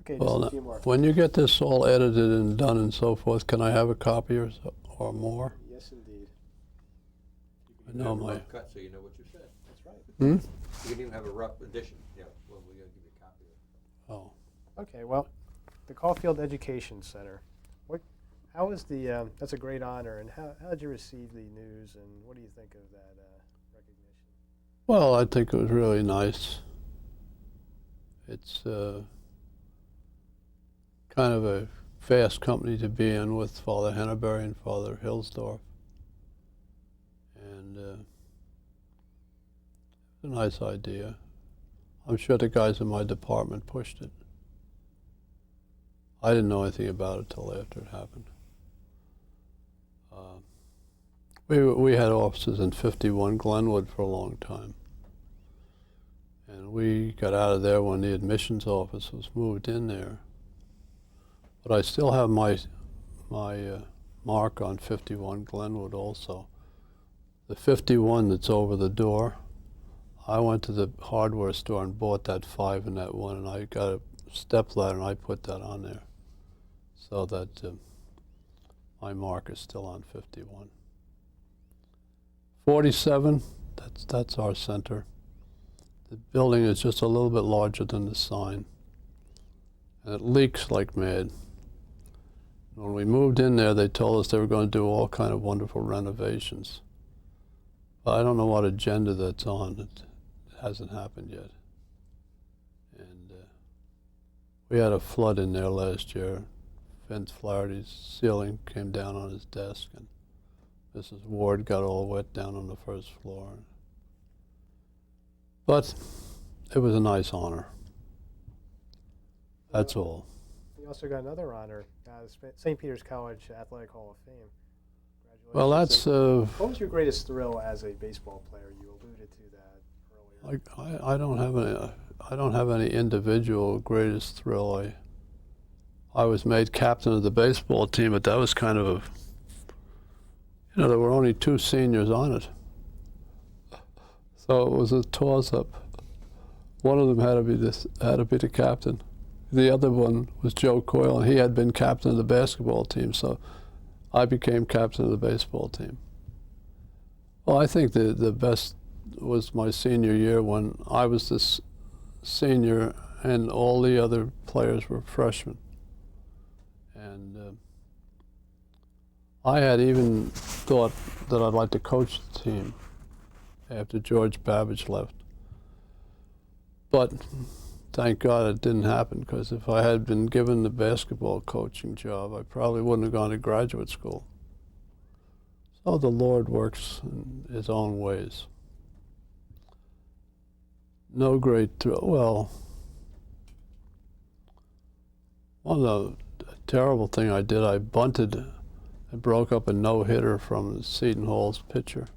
just well, a few more. when you get this all edited and done and so forth, can I have a copy or more? Yes, indeed. You can I know have a my- rough cut so you know what you said. That's right. Hmm? You can even have a rough edition. Yeah, well, we're going to give you a copy of it. Oh. Okay, well, the Caulfield Education Center. How was the? That's a great honor. And how did you receive the news? And what do you think of that recognition? Well, I think it was really nice. It's kind of a fast company to be in with Father Henneberry and Father Hillsdorf. And it's a nice idea. I'm sure the guys in my department pushed it. I didn't know anything about it till after it happened. We had offices in 51 Glenwood for a long time. And we got out of there when the admissions office was moved in there. But I still have my mark on 51 Glenwood also. The 51 that's over the door, I went to the hardware store and bought that 5 and that 1, and I got a stepladder and I put that on there so that my mark is still on 51. 47, that's our center. The building is just a little bit larger than the sign, and it leaks like mad. When we moved in there, they told us they were going to do all kind of wonderful renovations. But I don't know what agenda that's on. It hasn't happened yet. And we had a flood in there last year. Vincent Flaherty's ceiling came down on his desk, and Mrs. Ward got all wet down on the first floor. But it was a nice honor. That's all. You also got another honor, St. Peter's College Athletic Hall of Fame. Well, Congratulations. that's And what was your greatest thrill as a baseball player? You alluded to that earlier. I don't have any individual greatest thrill. I was made captain of the baseball team, but that was kind of a, there were only 2 seniors on it. So it was a toss-up. One of them had to be the captain. The other one was Joe Coyle, and he had been captain of the basketball team, so I became captain of the baseball team. Well, I think the best was my senior year when I was this senior and all the other players were freshmen. And I had even thought that I'd like to coach the team after George Babbage left. But thank God it didn't happen, because if I had been given the basketball coaching job, I probably wouldn't have gone to graduate school. So the Lord works in his own ways. No great thrill. Well, one of the terrible thing I did, I bunted and broke up a no-hitter from Seton Hall's pitcher.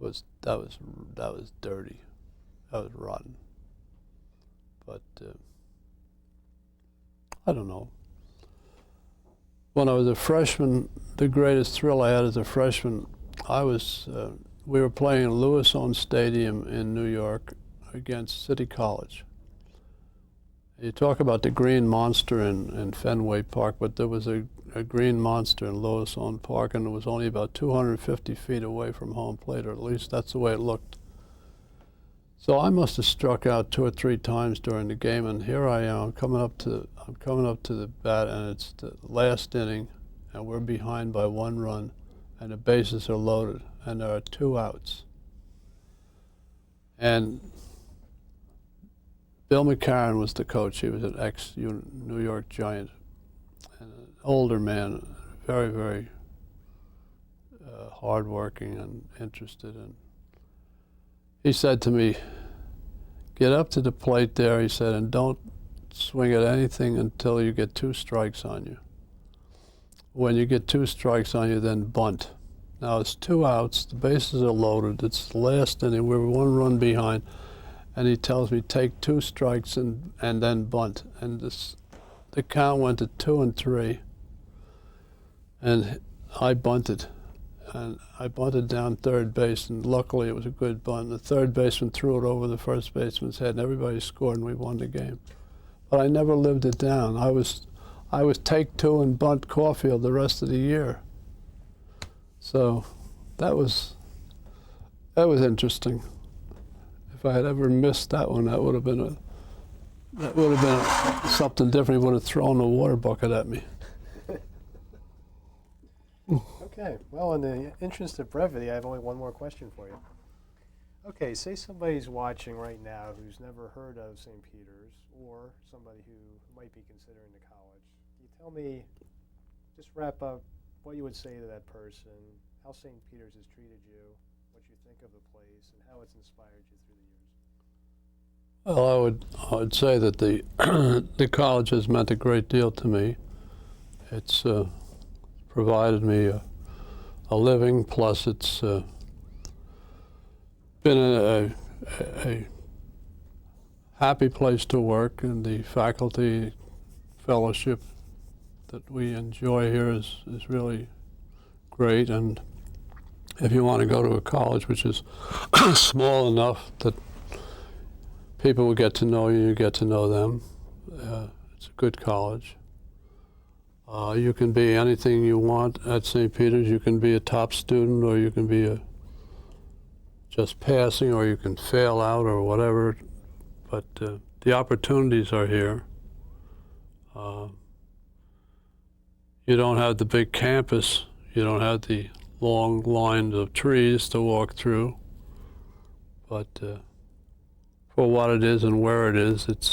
That was dirty. That was rotten. But I don't know. When I was a freshman, the greatest thrill I had as a freshman, we were playing in Lewis-owned Stadium in New York against City College. You talk about the green monster in Fenway Park, but there was a green monster in Lewis-owned Park, and it was only about 250 feet away from home plate, or at least that's the way it looked. So I must have struck out 2 or 3 times during the game, and here I am. I'm coming up to the bat, and it's the last inning, and we're behind by 1 run, and the bases are loaded, and there are 2 outs. And Bill McLaughlin was the coach. He was an ex-New York Giant, and an older man, very, very hardworking and interested. And he said to me, "Get up to the plate there," he said, "and don't swing at anything until you get 2 strikes on you. When you get 2 strikes on you, then bunt." Now it's 2 outs, the bases are loaded, it's the last inning, we're 1 run behind, and he tells me take 2 strikes and then bunt. And the the count went to 2-3, and I bunted. And I bunted down third base, and luckily it was a good bunt. The third baseman threw it over the first baseman's head, and everybody scored, and we won the game. But I never lived it down. I was take two and bunt Caulfield the rest of the year. So that was interesting. If I had ever missed that one, that would have been something different. He would have thrown a water bucket at me. Okay, well, in the interest of brevity, I have only one more question for you. Okay, say somebody's watching right now who's never heard of St. Peter's, or somebody who might be considering the college. Can you tell me, just wrap up, what you would say to that person, how St. Peter's has treated you, what you think of the place, and how it's inspired you through the years? Well, I would say that the the college has meant a great deal to me. It's provided me a living, plus it's been a happy place to work, and the faculty fellowship that we enjoy here is really great. And if you want to go to a college which is small enough that people will get to know you, you get to know them, it's a good college. You can be anything you want at St. Peter's. You can be a top student, or you can be just passing, or you can fail out, or whatever. But the opportunities are here. You don't have the big campus. You don't have the long lines of trees to walk through. But for what it is and where it is, it's